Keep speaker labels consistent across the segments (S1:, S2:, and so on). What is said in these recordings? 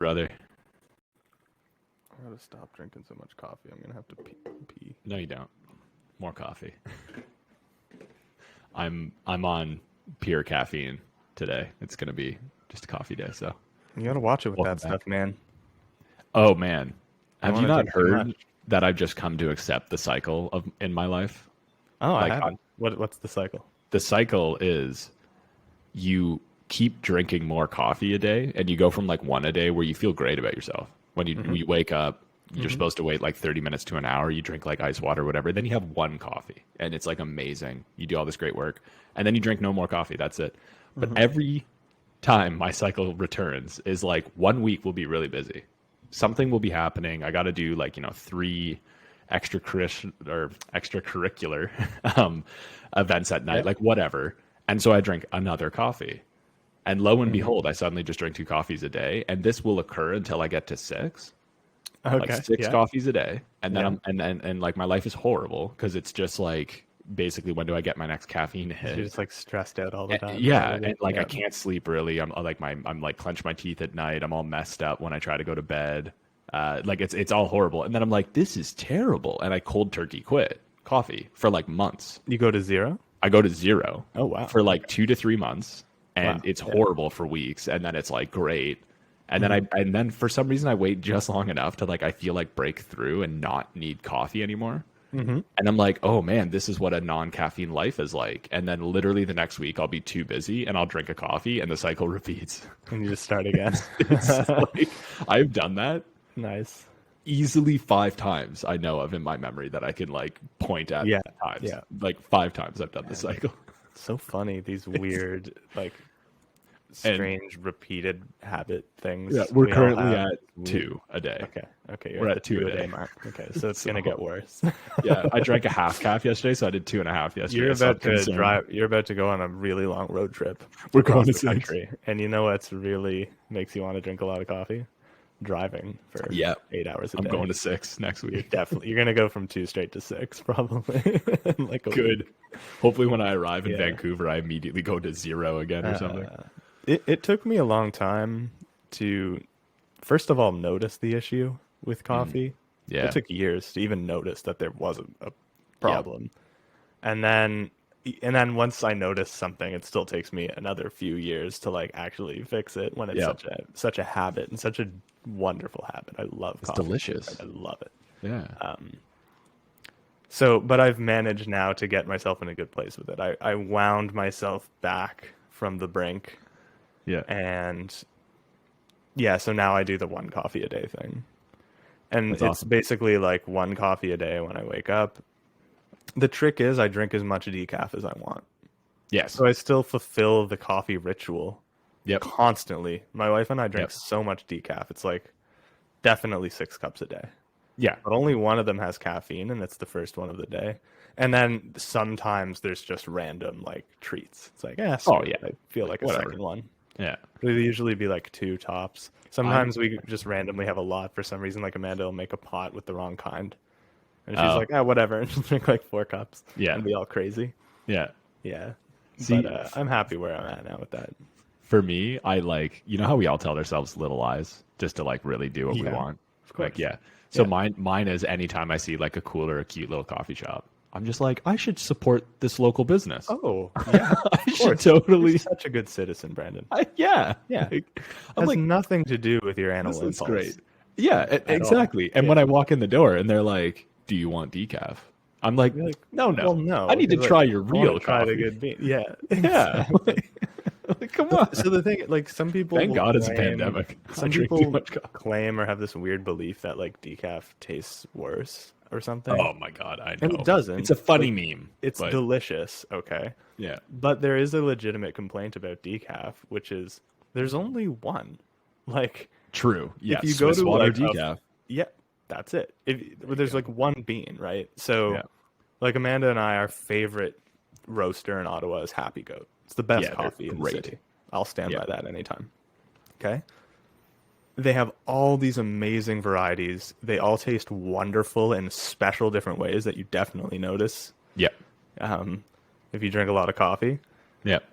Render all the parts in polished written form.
S1: brother.
S2: I gotta stop drinking so much coffee. I'm gonna have to pee.
S1: No, you don't. More coffee. I'm on pure caffeine today. It's gonna be just a coffee day. So
S2: You gotta watch it with
S1: welcome
S2: that
S1: back.
S2: stuff, man.
S1: Oh man,
S2: I
S1: have
S2: don't
S1: you
S2: wanna
S1: not
S2: drink too
S1: heard
S2: much.
S1: that I've just come to accept the cycle of in my life?
S2: Oh, I
S1: Like
S2: haven't. What's the cycle?
S1: the cycle is you keep drinking more coffee a day, and you go from like one a day where you feel great about yourself. When you wake up, you're supposed to wait like 30 minutes to an hour. You drink like ice water, or whatever. Then you have one coffee, and it's like amazing. You do all this great work, and then you drink no more coffee. That's it. But every time my cycle returns is like 1 week will be really busy. Something will be happening. I got to do like 3 extracurricular events at night,
S2: Yep.
S1: like whatever. And so I drink another coffee. And lo and behold, I suddenly just drink 2 coffees a day. And this will occur until I get to 6, like
S2: Okay.
S1: 6
S2: Yeah.
S1: coffees a day. And then
S2: Yeah.
S1: and like my life is horrible because it's just like basically when do I get my next caffeine
S2: You're
S1: hit?
S2: just like stressed out all the time.
S1: Yeah,
S2: Probably.
S1: and like I
S2: Yeah.
S1: can't sleep really. I'm like clench my teeth at night. I'm all messed up when I try to go to bed. Like it's all horrible. And then I'm like, this is terrible. And I cold turkey quit coffee for like months.
S2: You go to 0?
S1: I go to 0
S2: Oh wow.
S1: for like 2 to 3 months, and
S2: Wow.
S1: it's
S2: Yeah.
S1: horrible for weeks, and then it's like great. And then and then for some reason I wait just long enough to like I feel like break through and not need coffee anymore. And I'm like, oh man, this is what a non-caffeine life is like. And then literally the next week I'll be too busy and I'll drink a coffee and the cycle repeats.
S2: And you just start again.
S1: It's like, I've done that
S2: Nice.
S1: easily 5 times I know of in my memory that I can like point at
S2: Yeah,
S1: times.
S2: yeah.
S1: Like 5 times I've done the cycle.
S2: So funny, these weird, like, strange, repeated habit things.
S1: Yeah, we're
S2: we all
S1: currently
S2: have.
S1: at 2 a day.
S2: Okay,
S1: We're
S2: you're
S1: at 2 a day.
S2: mark. Okay, so it's gonna get worse.
S1: Yeah, I drank a half calf yesterday, so I did 2.5 yesterday.
S2: You're
S1: so I'm
S2: about to
S1: concerned.
S2: drive. You're about to go on a really long road trip.
S1: We're
S2: across
S1: going to
S2: the
S1: 6.
S2: country, and you know what's really makes you want to drink a lot of coffee? Driving for
S1: Yeah,
S2: 8 hours a
S1: I'm
S2: day.
S1: going to 6 next
S2: You're
S1: week.
S2: definitely gonna go from 2 straight to 6 probably. in like a
S1: Good.
S2: week.
S1: Hopefully, when I arrive in
S2: Yeah.
S1: Vancouver, I immediately go to 0 again or something.
S2: It took me a long time to, first of all, notice the issue with coffee.
S1: Yeah.
S2: It took years to even notice that there was a problem. And then once I notice something, it still takes me another few years to like actually fix it when it's
S1: Yeah.
S2: such a habit and such a wonderful habit. I love
S1: It's
S2: coffee.
S1: delicious.
S2: I love it.
S1: Yeah.
S2: So, but I've managed now to get myself in a good place with it. I wound myself back from the brink,
S1: Yeah.
S2: and yeah, so now I do the 1 coffee a day thing. And
S1: That's
S2: it's
S1: awesome.
S2: basically like 1 coffee a day when I wake up. The trick is I drink as much decaf as I want.
S1: Yes.
S2: So I still fulfill the coffee ritual
S1: Yep.
S2: constantly. My wife and I drink
S1: Yep.
S2: so much decaf. It's like definitely 6 cups a day.
S1: Yeah.
S2: But only one of them has caffeine, and it's the first one of the day. And then sometimes there's just random like treats. It's like,
S1: Oh, yeah.
S2: I feel like a
S1: Whatever.
S2: second one.
S1: Yeah.
S2: It'll usually be like 2 tops. Sometimes we just randomly have a lot for some reason. Like Amanda will make a pot with the wrong kind, and she's
S1: Oh.
S2: like, whatever, and she'll drink like 4 cups.
S1: Yeah.
S2: And be all crazy.
S1: Yeah.
S2: Yeah.
S1: See-
S2: But I'm happy where I'm at now with that.
S1: For me, I like, you know how we all tell ourselves little lies just to like really do what we
S2: Yeah,
S1: want?
S2: of course.
S1: Like, yeah. So
S2: Yeah.
S1: mine is anytime I see like a cool or a cute little coffee shop, I'm just like, I should support this local business.
S2: Oh, yeah.
S1: I should totally.
S2: You're such a good citizen, Brandon.
S1: Yeah.
S2: Yeah.
S1: Like, I'm
S2: Has
S1: like,
S2: nothing to do with your animal
S1: this is
S2: impulse.
S1: great. Yeah, exactly. And when I walk in the door and they're like, do you want decaf? I'm like,
S2: You're like,
S1: no.
S2: well, no.
S1: I need to
S2: because,
S1: try
S2: like,
S1: your
S2: I wanna
S1: real
S2: try
S1: coffee.
S2: the good bean. Yeah.
S1: Yeah. Like, come on.
S2: So the thing, like, some people
S1: Thank
S2: will
S1: God it's a
S2: claim-
S1: pandemic. I
S2: Some
S1: drink too
S2: people
S1: much coffee.
S2: claim or have this weird belief that like decaf tastes worse or something.
S1: Oh my God, I know.
S2: And it doesn't.
S1: It's a funny meme.
S2: It's
S1: but,
S2: delicious, okay?
S1: yeah.
S2: But there is a legitimate complaint about decaf, which is there's only one. Like,
S1: True. Yeah.
S2: you go
S1: Swiss
S2: to,
S1: water
S2: like, a-
S1: decaf.
S2: yeah, that's it. There's like one bean, right? So,
S1: Yeah.
S2: like Amanda and I, our favorite roaster in Ottawa is Happy Goat. It's the best
S1: Yeah, they're
S2: coffee in the
S1: great.
S2: city. I'll stand
S1: Yeah.
S2: by that anytime. Okay. They have all these amazing varieties. They all taste wonderful in special different ways that you definitely notice
S1: Yep.
S2: if you drink a lot of coffee.
S1: Yep.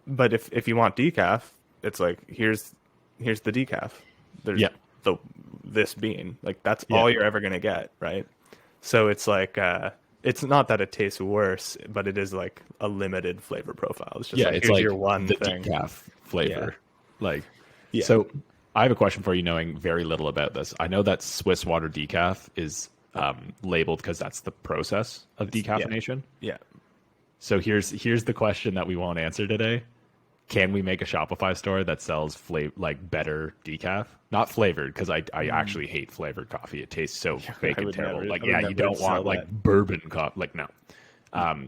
S2: But if you want decaf, it's like here's here's the decaf. There's
S1: Yeah.
S2: this bean. Like that's
S1: Yeah.
S2: all you're ever gonna get, right? So it's like it's not that it tastes worse, but it is like a limited flavor profile. It's just
S1: Yeah,
S2: like
S1: it's
S2: here's
S1: like
S2: your one
S1: the
S2: thing.
S1: decaf flavor. Like,
S2: Yeah.
S1: so I have a question for you, knowing very little about this. I know that Swiss water decaf is labeled because that's the process of decaffeination.
S2: Yeah.
S1: So here's the question that we won't answer today. Can we make a Shopify store that sells like better decaf? Not flavored, because I actually hate flavored coffee. It tastes so fake and terrible.
S2: Never,
S1: like,
S2: I would
S1: yeah,
S2: never
S1: you don't
S2: sell
S1: want like
S2: that.
S1: bourbon coffee. Like, no.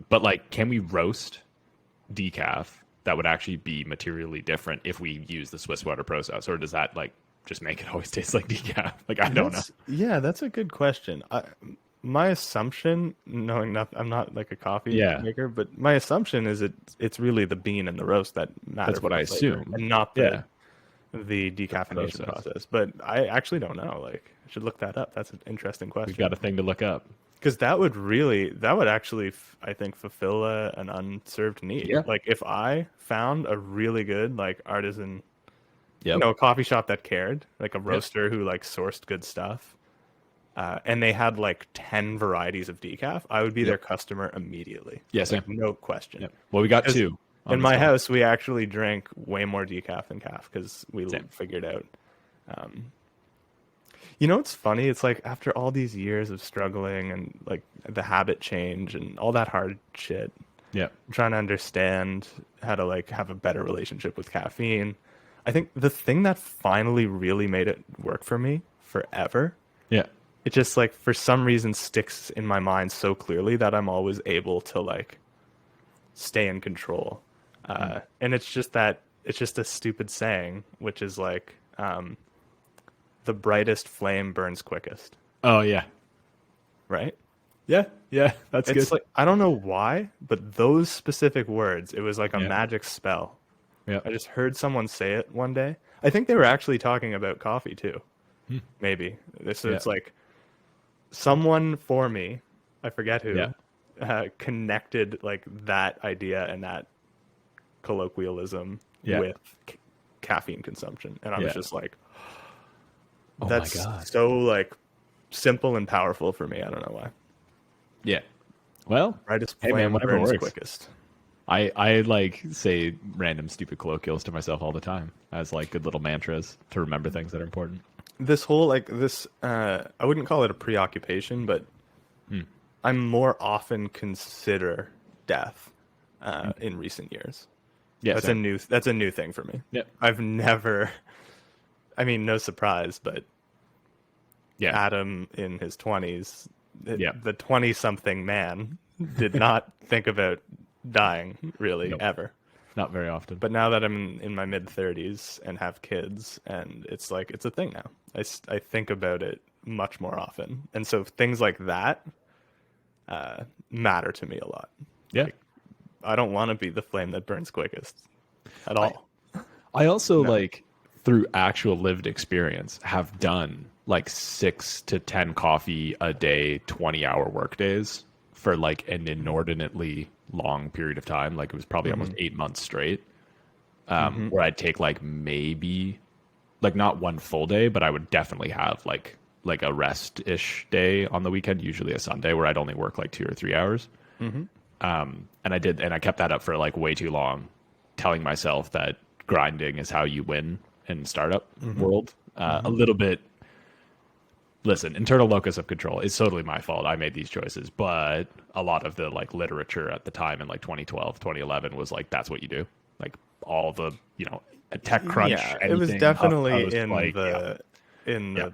S1: But like, can we roast decaf that would actually be materially different if we use the Swiss water process, or does that like just make it always taste like decaf? Like, I don't know.
S2: Yeah, that's a good question. My assumption, knowing nothing, I'm not like a coffee maker, but my assumption is it's really the bean and the roast that matter.
S1: That's what
S2: for
S1: I
S2: the flavor,
S1: assume.
S2: and not
S1: Yeah.
S2: the decaffeination process. But I actually don't know. Like, I should look that up. That's an interesting question.
S1: We've got a thing to look up.
S2: Because that would actually, I think, fulfill an unserved need.
S1: Yeah.
S2: Like if I found a really good like artisan,
S1: Yep.
S2: a coffee shop that cared, like a roaster who like sourced good stuff, and they had like 10 varieties of decaf, I would be their customer immediately.
S1: Yeah, same.
S2: Like, no question.
S1: Yep. Well, we got two.
S2: In my house, we actually drank way more decaf than calf because we figured out. It's funny. It's like after all these years of struggling and like the habit change and all that hard shit,
S1: Yeah.
S2: I'm trying to understand how to like have a better relationship with caffeine. I think the thing that finally really made it work for me forever,
S1: Yeah.
S2: it just like for some reason sticks in my mind so clearly that I'm always able to like stay in control. And it's just a stupid saying, which is like, the brightest flame burns quickest.
S1: Oh yeah.
S2: Right?
S1: Yeah. Yeah. That's
S2: It's
S1: good.
S2: like, I don't know why, but those specific words, it was like a magic spell.
S1: Yeah.
S2: I just heard someone say it one day. I think they were actually talking about coffee too. Maybe. So it's like someone for me, I forget who, connected like that idea and that colloquialism with caffeine consumption. And I was just like, that's so like simple and powerful for me. I don't know why.
S1: Yeah. Well,
S2: Brightest
S1: hey man,
S2: flame
S1: whatever
S2: burns
S1: works.
S2: quickest.
S1: I like say random stupid colloquials to myself all the time as like good little mantras to remember things that are important.
S2: This whole like this, I wouldn't call it a preoccupation, but I'm more often consider death in recent years.
S1: Yeah,
S2: that's a new thing for me.
S1: Yeah,
S2: I've never. I mean, no surprise, but Adam in his 20s, the 20-something man, did not think about dying really ever.
S1: Not very often.
S2: But now that I'm in my mid-30s and have kids, and it's like it's a thing now. I think about it much more often, and so things like that matter to me a lot.
S1: Yeah,
S2: like, I don't want to be the flame that burns quickest at all.
S1: I also like, through actual lived experience, have done like 6 to 10 coffee a day, 20-hour work days for like an inordinately long period of time. Like it was probably almost 8 months straight, where I'd take like maybe like not one full day, but I would definitely have like a rest-ish day on the weekend, usually a Sunday, where I'd only work like 2 or 3 hours. And I kept that up for like way too long, telling myself that grinding is how you win in startup world. A little bit. Listen, internal locus of control is totally my fault. I made these choices, but a lot of the like literature at the time in like 2012, 2011 was like, that's what you do. Like all the, a TechCrunch.
S2: Yeah, it was definitely in the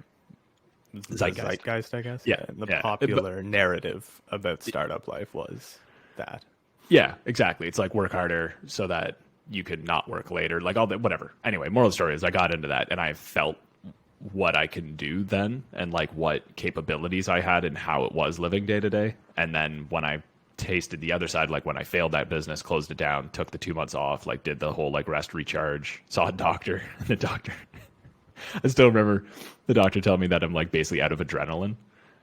S2: zeitgeist, I guess.
S1: Yeah.
S2: The popular narrative about startup life was that.
S1: Yeah, exactly. It's like work harder so that you could not work later, like all that, whatever. Anyway, moral of the story is I got into that and I felt what I can do then and like what capabilities I had and how it was living day to day. And then when I tasted the other side, like when I failed that business, closed it down, took the 2 months off, like did the whole like rest recharge, saw a doctor, and the doctor, I still remember the doctor telling me that I'm like basically out of adrenaline.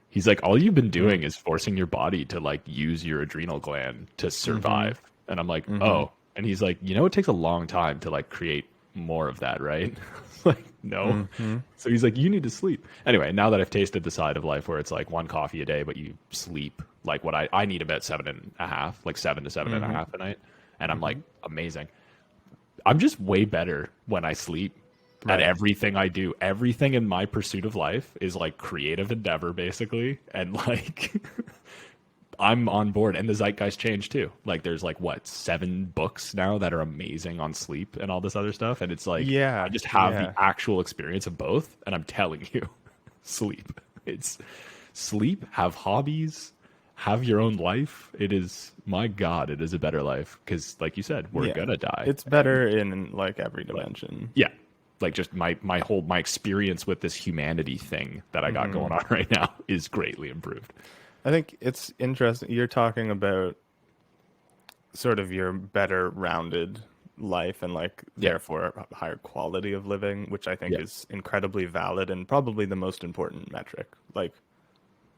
S1: He's like, all you've been doing is forcing your body to like use your adrenal gland to survive. And I'm like, oh. And he's like, it takes a long time to like create more of that, right? Like, no. So he's like, you need to sleep. Anyway, now that I've tasted the side of life where it's like 1 coffee a day, but you sleep like what I need about 7.5, like 7 to 7.5 a night. And I'm like, amazing. I'm just way better when I sleep at everything I do. Everything in my pursuit of life is like creative endeavor, basically. And like, I'm on board. And the zeitgeist changed too. Like, there's like, what, 7 books now that are amazing on sleep and all this other stuff. And it's like, I just have the actual experience of both. And I'm telling you, sleep. It's sleep, have hobbies, have your own life. It is, my God, it is a better life. Because like you said, we're going to die.
S2: It's better in like every dimension.
S1: Yeah. Like just my experience with this humanity thing that I got going on right now is greatly improved.
S2: I think it's interesting. You're talking about sort of your better rounded life and like therefore a higher quality of living, which I think is incredibly valid and probably the most important metric. Like,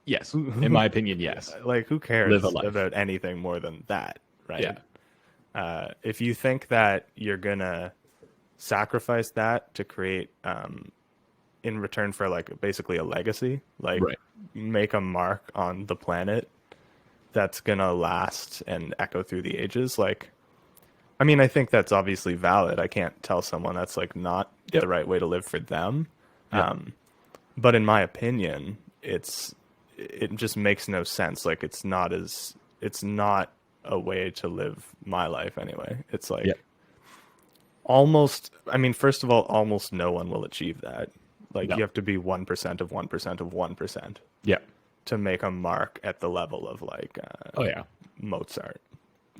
S1: yes, in my opinion, yes.
S2: Like, who cares about anything more than that, right?
S1: Yeah.
S2: If you think that you're gonna sacrifice that to create in return for like basically a legacy, like make a mark on the planet that's gonna last and echo through the ages, like, I mean, I think that's obviously valid. I can't tell someone that's like not the right way to live for them. But in my opinion, it just makes no sense. Like, it's not a way to live my life anyway. It's like almost, I mean, first of all, almost no one will achieve that. Like, you have to be 1% of 1% of 1%.
S1: Yeah.
S2: To make a mark at the level of like, Mozart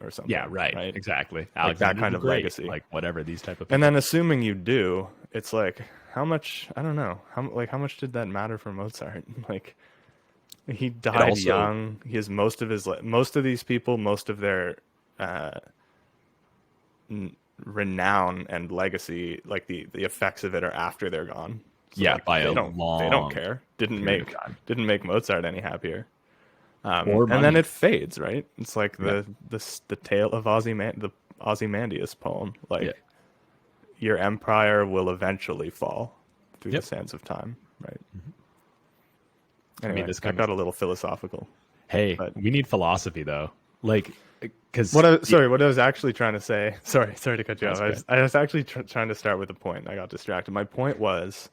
S2: or something.
S1: Yeah, right. Exactly.
S2: Like that kind of legacy.
S1: Like whatever these type of people.
S2: And then assuming you do, it's like, how much, I don't know, how much did that matter for Mozart? Like, he died young. He has most of these people, most of their renown and legacy, like the effects of it are after they're gone. So
S1: yeah,
S2: like,
S1: by
S2: they don't care. Didn't make Mozart any happier. And then it fades, right? It's like the tale of the Ozymandias poem. Like, your empire will eventually fall through the sands of time, right? Anyway, I mean, this got a little philosophical.
S1: Hey, we need philosophy though. Like, because
S2: what I was actually trying to say. Sorry to cut you off. I was actually trying to start with a point. I got distracted. My point was,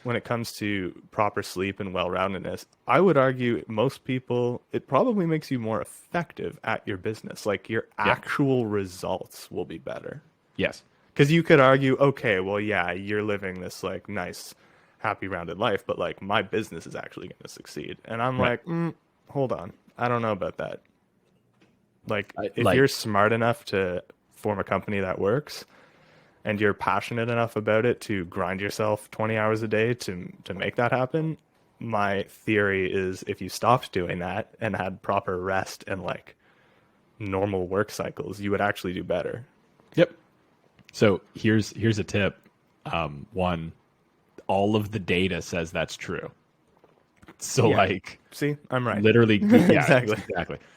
S2: when it comes to proper sleep and well-roundedness, I would argue most people, it probably makes you more effective at your business. Like, your actual results will be better.
S1: Yes.
S2: Because you could argue, okay, well, yeah, you're living this like nice, happy, rounded life, but like my business is actually going to succeed. And I'm like, hold on, I don't know about that. Like, if you're smart enough to form a company that works, and you're passionate enough about it to grind yourself 20 hours a day to make that happen, my theory is if you stopped doing that and had proper rest and like normal work cycles, you would actually do better.
S1: Yep. So here's a tip. One, all of the data says that's true. So like,
S2: see, I'm right.
S1: Literally,
S2: exactly.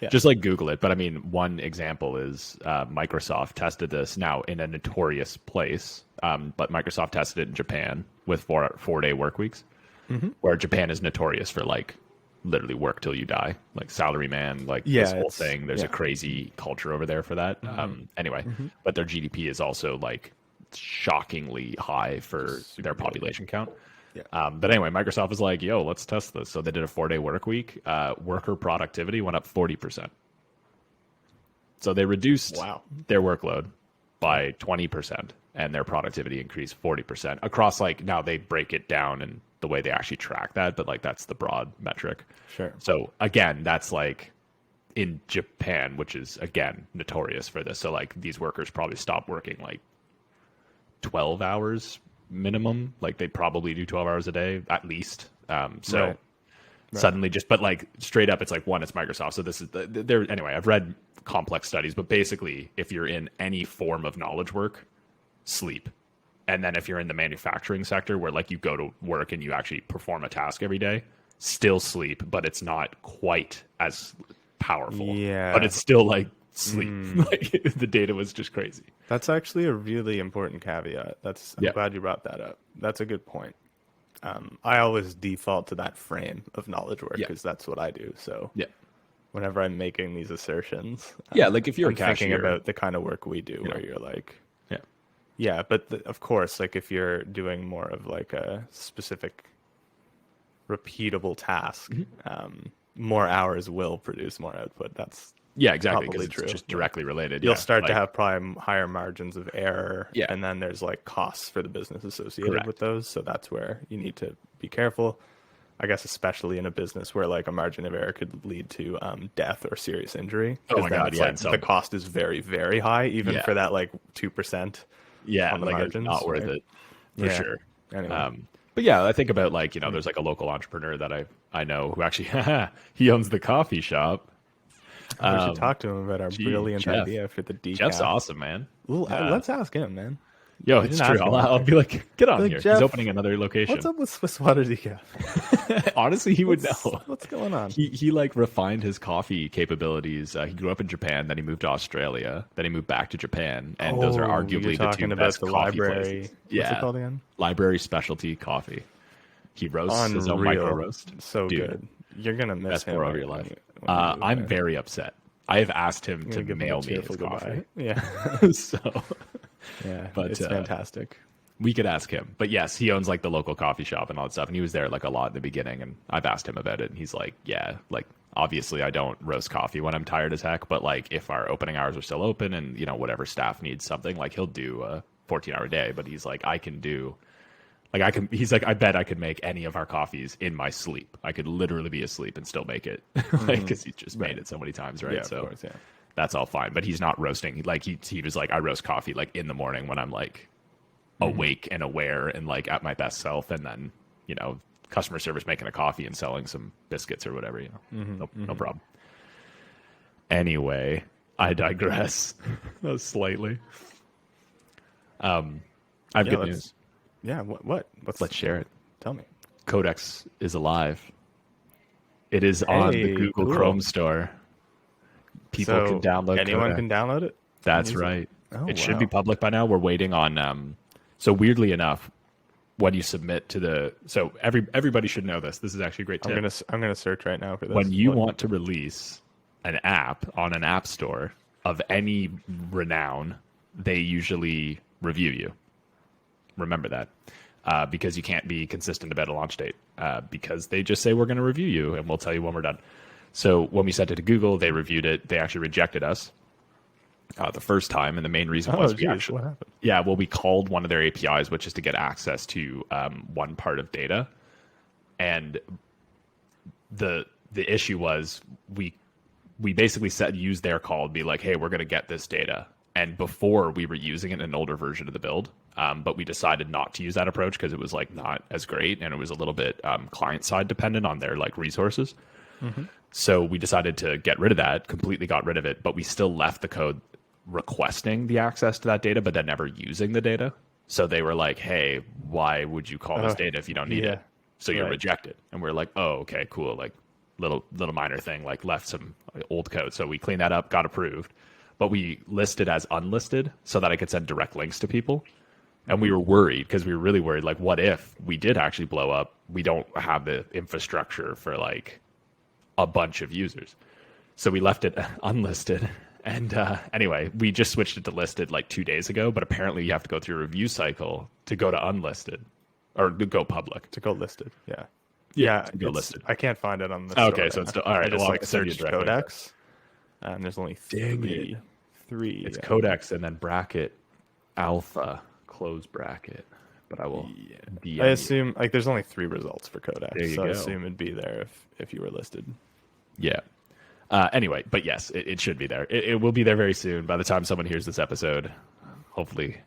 S1: Yeah. Just like Google it. But I mean, one example is Microsoft tested this now in a notorious place, but Microsoft tested it in Japan with 4-day work weeks, where Japan is notorious for like literally work till you die, like salary man, like this whole thing. There's a crazy culture over there for that. Anyway, but their GDP is also like shockingly high for their population count. But anyway, Microsoft was like, yo, let's test this. So they did a 4-day work week. Worker productivity went up 40%. So they reduced their workload by 20%, and their productivity increased 40% across, like, now they break it down and the way they actually track that, but like that's the broad metric.
S2: Sure.
S1: So again, that's like in Japan, which is again notorious for this. So like these workers probably stop working like 12 hours minimum. Like they probably do 12 hours a day at least. Suddenly just, but like straight up, it's like it's Microsoft. So this is there. Anyway, I've read complex studies, but basically if you're in any form of knowledge work, sleep. And then if you're in the manufacturing sector where like you go to work and you actually perform a task every day, still sleep, but it's not quite as powerful.
S2: Yeah.
S1: But it's still like sleep. Like the data was just crazy.
S2: That's actually a really important caveat. I'm glad you brought that up. That's a good point. I always default to that frame of knowledge work because that's what I do. So whenever I'm making these assertions,
S1: like if you're
S2: I'm thinking about the kind of work we do, where you're like, but of course, like if you're doing more of like a specific, repeatable task, more hours will produce more output. That's
S1: exactly, because
S2: probably
S1: it's
S2: true.
S1: just directly related.
S2: You'll start to have probably higher margins of error, and then there's like costs for the business associated with those. So that's where you need to be careful. I guess especially in a business where like a margin of error could lead to death or serious injury.
S1: Oh my God,
S2: like, the cost is very, very high, even for that like 2%.
S1: On the
S2: like
S1: margins, it's not worth it for sure.
S2: Anyway.
S1: But I think about like, there's like a local entrepreneur that I know who actually he owns the coffee shop.
S2: We should talk to him about our brilliant idea for the decaf.
S1: Jeff's awesome, man.
S2: Well, let's ask him, man.
S1: Yo, it's true. I'll be like, get on here.
S2: Jeff,
S1: he's opening another location.
S2: What's up with Swiss water decaf?
S1: Honestly, he would know.
S2: What's going on?
S1: He like refined his coffee capabilities. He grew up in Japan, then he moved to Australia, then he moved back to Japan, and those are arguably the two best coffee
S2: library
S1: places.
S2: What's it called again?
S1: Library specialty coffee. He roasts his own micro roast.
S2: So good. You're gonna miss him
S1: over your life. I'm very upset. I have asked him to mail me his coffee.
S2: Yeah.
S1: So.
S2: Yeah,
S1: but
S2: it's fantastic.
S1: We could ask him. But yes, he owns like the local coffee shop and all that stuff. And he was there like a lot in the beginning. And I've asked him about it. And he's like, like obviously I don't roast coffee when I'm tired as heck. But like if our opening hours are still open and, whatever staff needs something, like he'll do a 14-hour day. But he's like, he's like, I bet I could make any of our coffees in my sleep. I could literally be asleep and still make it. Because he's just made it so many times, right?
S2: Yeah, of course, yeah.
S1: That's all fine, but he's not roasting. Like he was like, I roast coffee like in the morning when I'm like awake and aware and like at my best self, and then customer service making a coffee and selling some biscuits or whatever. No problem. Anyway, I digress slightly. I have good news.
S2: Yeah,
S1: Let's share it.
S2: Tell me.
S1: Codex is alive. It is on the Google Chrome store. People can download
S2: anyone
S1: Codex.
S2: Can download it?
S1: That's right. It should be public by now. We're waiting on so weirdly enough, when you submit to everybody should know this. This is actually a great tip.
S2: I'm gonna search right now for this.
S1: When you want to release an app on an app store of any renown, they usually review you. Remember that. Because you can't be consistent about a launch date. Because they just say we're going to review you and we'll tell you when we're done. So when we sent it to Google, they reviewed it. They actually rejected us the first time, and the main reason was
S2: what happened?
S1: We called one of their APIs, which is to get access to one part of data, and the issue was we basically used their call to be like, hey, we're going to get this data, and before we were using it in an older version of the build, but we decided not to use that approach because it was like not as great, and it was a little bit client side dependent on their like resources. So we decided to get rid of that, completely got rid of it, but we still left the code requesting the access to that data, but then never using the data. So they were like, hey, why would you call this data if you don't need it? So you're rejected. And we're like, oh, okay, cool. Like little minor thing, like left some old code. So we cleaned that up, got approved, but we listed as unlisted so that I could send direct links to people. And we were worried because we were really worried, like, what if we did actually blow up? We don't have the infrastructure for like a bunch of users. So we left it unlisted. And anyway, we just switched it to listed like 2 days ago, but apparently you have to go through a review cycle to go to unlisted or to go public.
S2: To go listed, to
S1: go listed.
S2: I can't find it on the
S1: store. Okay, so it's still, all right.
S2: I just searched Codex, and there's only three.
S1: It's Codex and then bracket alpha close bracket. But I will.
S2: I assume like there's only 3 results for Codex, so
S1: go.
S2: I assume it'd be there if you were listed.
S1: Yeah. Anyway, but yes, it should be there. It will be there very soon. By the time someone hears this episode, hopefully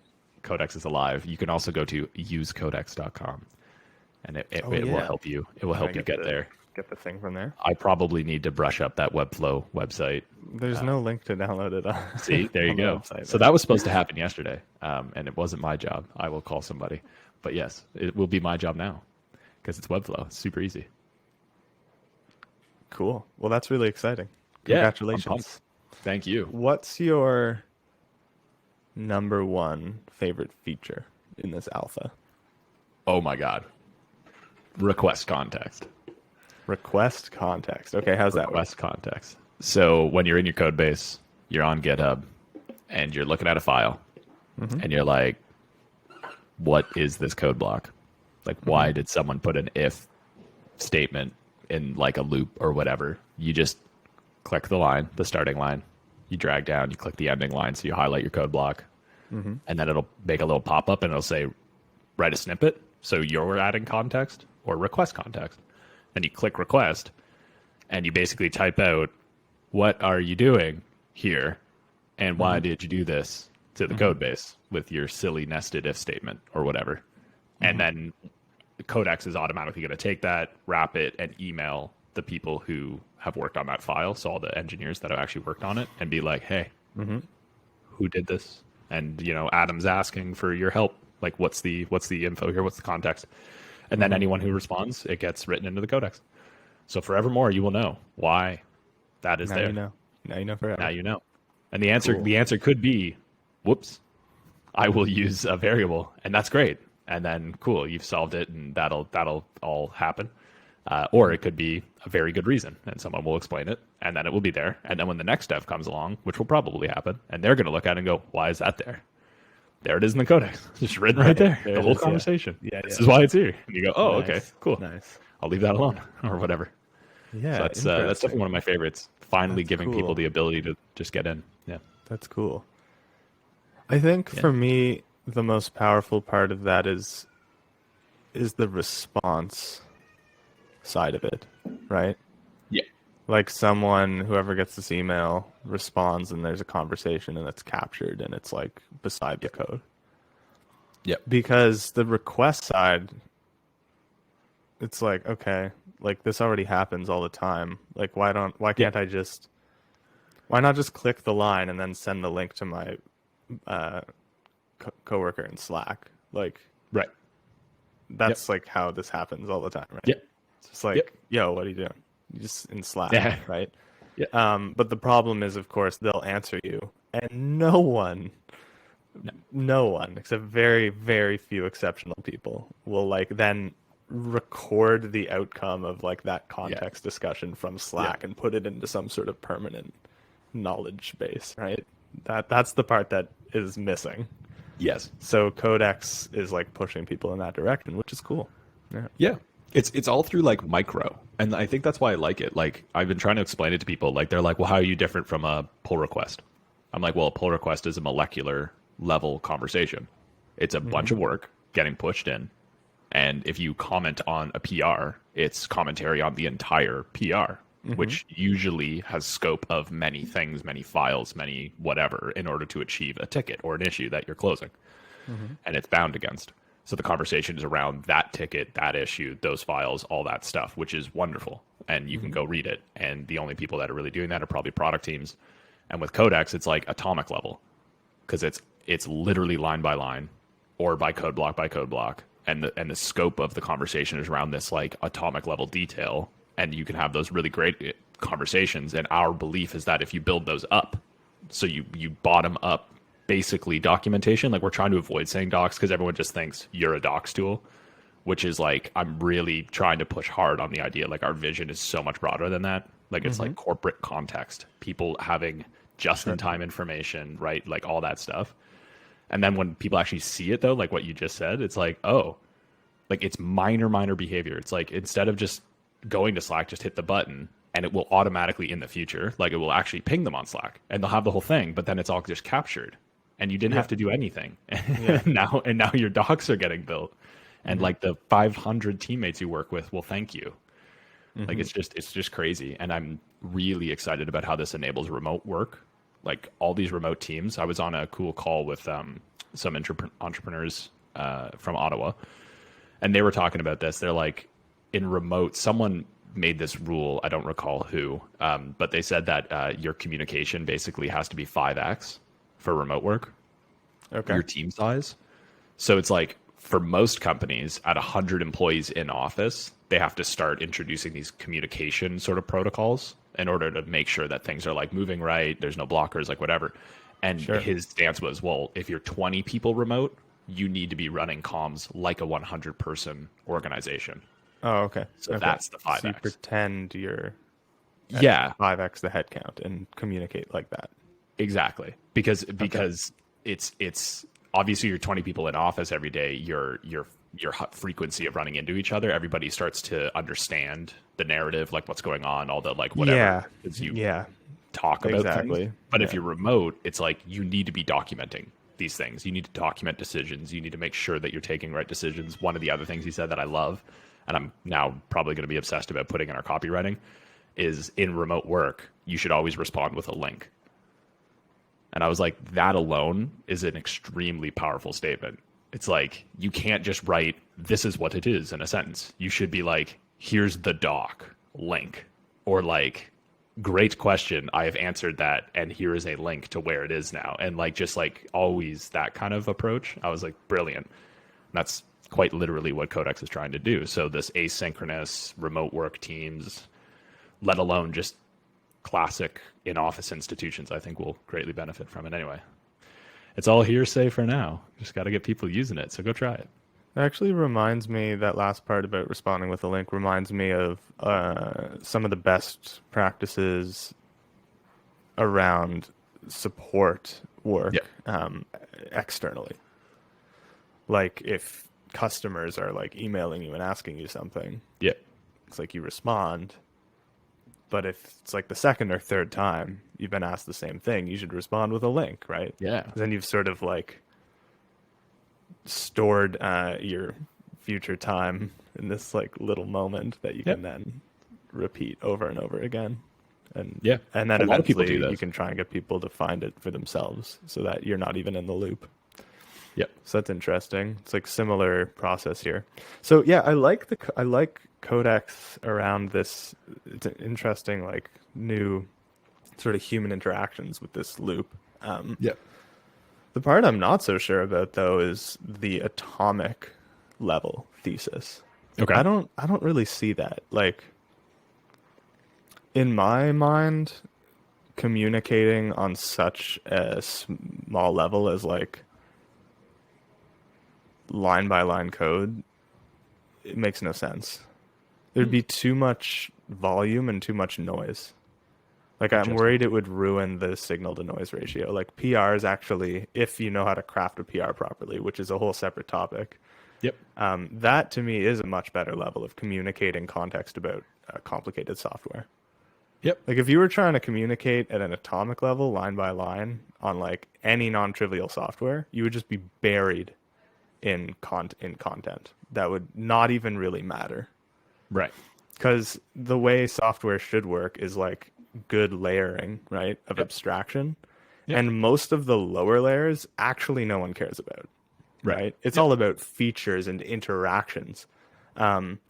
S1: Codex is alive. You can also go to usecodex.com, and it will help you. It will help you get there.
S2: Get the thing from there.
S1: I probably need to brush up that Webflow website.
S2: There's no link to download it on.
S1: See, there you go. So that was supposed to happen yesterday, and it wasn't my job. I will call somebody. But yes, it will be my job now because it's Webflow. It's super easy.
S2: Cool. Well, that's really exciting. Congratulations.
S1: Thank you.
S2: What's your number one favorite feature in this alpha?
S1: Oh my God. Request context.
S2: Request context. Okay, how's that work?
S1: Request context. So when you're in your code base, you're on GitHub and you're looking at a file and you're like, what is this code block? Like, why did someone put an if statement in like a loop or whatever? You just click the line, the starting line, you drag down, you click the ending line. So you highlight your code block and then it'll make a little pop up and it'll say, write a snippet. So you're adding context or request context. Then you click request and you basically type out, what are you doing here? And why did you do this to the code base with your silly nested if statement or whatever? And then Codex is automatically going to take that, wrap it, and email the people who have worked on that file. So all the engineers that have actually worked on it and be like, hey, who did this? And, you know, Adam's asking for your help. Like, what's the info here? What's the context? And then anyone who responds, it gets written into the Codex. So forevermore, you will know why that is
S2: Now
S1: there.
S2: you know. Now you know forever.
S1: Now you know. And the answer could be, whoops, I will use a variable, and that's great. And then cool, you've solved it, and that'll all happen. Or it could be a very good reason, and someone will explain it, and then it will be there. And then when the next dev comes along, which will probably happen, and they're going to look at it and go, why is that there? There it is in the Codex, just written right there. The whole conversation.
S2: Yeah,
S1: this is why it's here. And you go, oh,
S2: Nice.
S1: okay, cool.
S2: Nice.
S1: I'll leave that alone, or whatever.
S2: Yeah,
S1: So that's definitely one of my favorites. Finally giving
S2: cool.
S1: people the ability to just get in. Yeah.
S2: That's cool. I think for me, the most powerful part of that is the response side of it, right?
S1: Yeah.
S2: Like whoever gets this email responds and there's a conversation and it's captured and it's like beside the code.
S1: Yeah.
S2: Because the request side, it's like, okay, like this already happens all the time. Like why not just click the line and then send the link to my coworker in Slack? Like,
S1: Right.
S2: that's like how this happens all the time, right?
S1: Yeah.
S2: It's just like, yo, what are you doing? You just in Slack,
S1: Yeah.
S2: right?
S1: Yeah.
S2: But the problem is, of course, they'll answer you, and no one, except very, very few exceptional people, will like then record the outcome of like that context discussion from Slack and put it into some sort of permanent knowledge base, right? That's the part that is missing.
S1: Yes.
S2: So Codex is like pushing people in that direction, which is cool. Yeah.
S1: Yeah. It's all through like micro. And I think that's why I like it. Like I've been trying to explain it to people. Like they're like, well, how are you different from a pull request? I'm like, well, a pull request is a molecular level conversation. It's a bunch of work getting pushed in. And if you comment on a PR, it's commentary on the entire PR, which usually has scope of many things, many files, many whatever, in order to achieve a ticket or an issue that you're closing. And it's bound against. So the conversation is around that ticket, that issue, those files, all that stuff, which is wonderful. And you can go read it. And the only people that are really doing that are probably product teams. And with Codex, it's like atomic level, because it's literally line by line or by code block. And the scope of the conversation is around this like atomic level detail. And you can have those really great conversations. And our belief is that if you build those up, so you bottom up basically documentation, like we're trying to avoid saying docs because everyone just thinks you're a docs tool, which is like, I'm really trying to push hard on the idea. Like our vision is so much broader than that. Like it's like corporate context, people having just in time information, right? Like all that stuff. And then when people actually see it though, like what you just said, it's like, oh, like it's minor behavior. It's like, instead of just going to Slack, just hit the button and it will automatically in the future, like it will actually ping them on Slack and they'll have the whole thing, but then it's all just captured and you didn't have to do anything. And now your docs are getting built and like the 500 teammates you work with will thank you. Like it's just crazy. And I'm really excited about how this enables remote work. Like all these remote teams. I was on a cool call with some entrepreneurs from Ottawa, and they were talking about this. They're like, in remote, someone made this rule. I don't recall who, but they said that your communication basically has to be 5x for remote work.
S2: Okay.
S1: Your team size. So it's like for most companies at 100 employees in office, they have to start introducing these communication sort of protocols in order to make sure that things are like moving right. There's no blockers, like whatever. And his stance was, well, if you're 20 people remote, you need to be running comms like a 100-person organization.
S2: Oh, okay.
S1: So that's the 5x.
S2: So you pretend you're 5x the headcount and communicate like that.
S1: Exactly. Because it's obviously you're 20 people in office every day. Your frequency of running into each other, everybody starts to understand the narrative, like what's going on, all the like whatever. Talk about things. But if you're remote, it's like you need to be documenting these things. You need to document decisions. You need to make sure that you're taking right decisions. One of the other things he said that I love, and I'm now probably going to be obsessed about putting in our copywriting, is in remote work, you should always respond with a link. And I was like, that alone is an extremely powerful statement. It's like, you can't just write, this is what it is in a sentence. You should be like, here's the doc link, or like, great question, I have answered that, and here is a link to where it is now. And like, just like always that kind of approach. I was like, brilliant. That's quite literally what Codex is trying to do. So this asynchronous remote work teams, let alone just classic in-office institutions, I think will greatly benefit from it. Anyway, it's all hearsay for now. Just got to get people using it. So go try it.
S2: It actually reminds me, that last part about responding with a link reminds me of some of the best practices around support work externally. Like if customers are like emailing you and asking you something, it's like you respond. But if it's like the second or third time you've been asked the same thing, you should respond with a link, right?
S1: Yeah.
S2: Then you've sort of like stored your future time in this like little moment that you can then repeat over and over again. And and then eventually you can try and get people to find it for themselves so that you're not even in the loop. So that's interesting. It's like similar process here. So yeah, I like Codex around this. It's an interesting like new sort of human interactions with this loop. The part I'm not so sure about though is the atomic level thesis.
S1: Okay.
S2: I don't really see that. Like in my mind, communicating on such a small level as like line by line code, it makes no sense. There'd be too much volume and too much noise. Like I'm worried it would ruin the signal to noise ratio. Like PR is actually, if you know how to craft a PR properly, which is a whole separate topic. That to me is a much better level of communicating context about complicated software. Like if you were trying to communicate at an atomic level, line by line, on like any non-trivial software, you would just be buried in content that would not even really matter.
S1: Right.
S2: Because the way software should work is like good layering, right, of abstraction. And most of the lower layers actually no one cares about. Right. It's all about features and interactions. One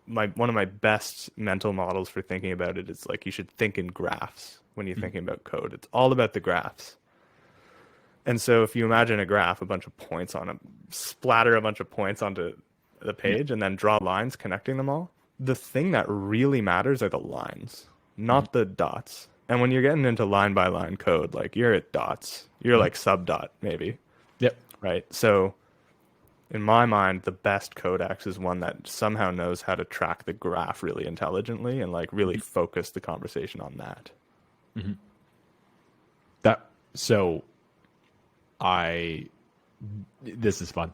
S2: of my best mental models for thinking about it is like you should think in graphs when you're thinking about code. It's all about the graphs. And so if you imagine a graph, a bunch of points on it, splatter a bunch of points onto the page and then draw lines connecting them all, the thing that really matters are the lines, not the dots. And when you're getting into line by line code, like you're at dots, you're like sub dot maybe. Right. So in my mind, the best Codex is one that somehow knows how to track the graph really intelligently and like really focus the conversation on that.
S1: This is fun.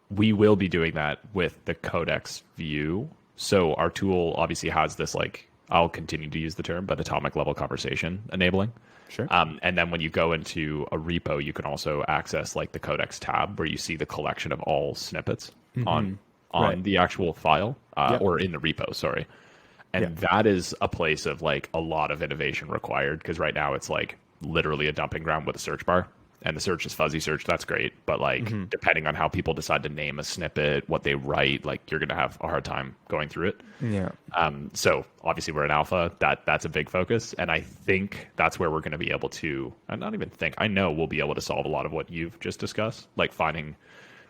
S1: We will be doing that with the Codex view. So our tool obviously has this, like, I'll continue to use the term, but atomic level conversation enabling. And then when you go into a repo, you can also access like the Codex tab where you see the collection of all snippets on the actual file or in the repo, sorry. And that is a place of like a lot of innovation required, because right now it's like literally a dumping ground with a search bar, and the search is fuzzy search. That's great. But like depending on how people decide to name a snippet, what they write, like you're going to have a hard time going through it. So obviously we're in alpha. That's a big focus. And I think that's where we're going to be able to, I know we'll be able to solve a lot of what you've just discussed, like finding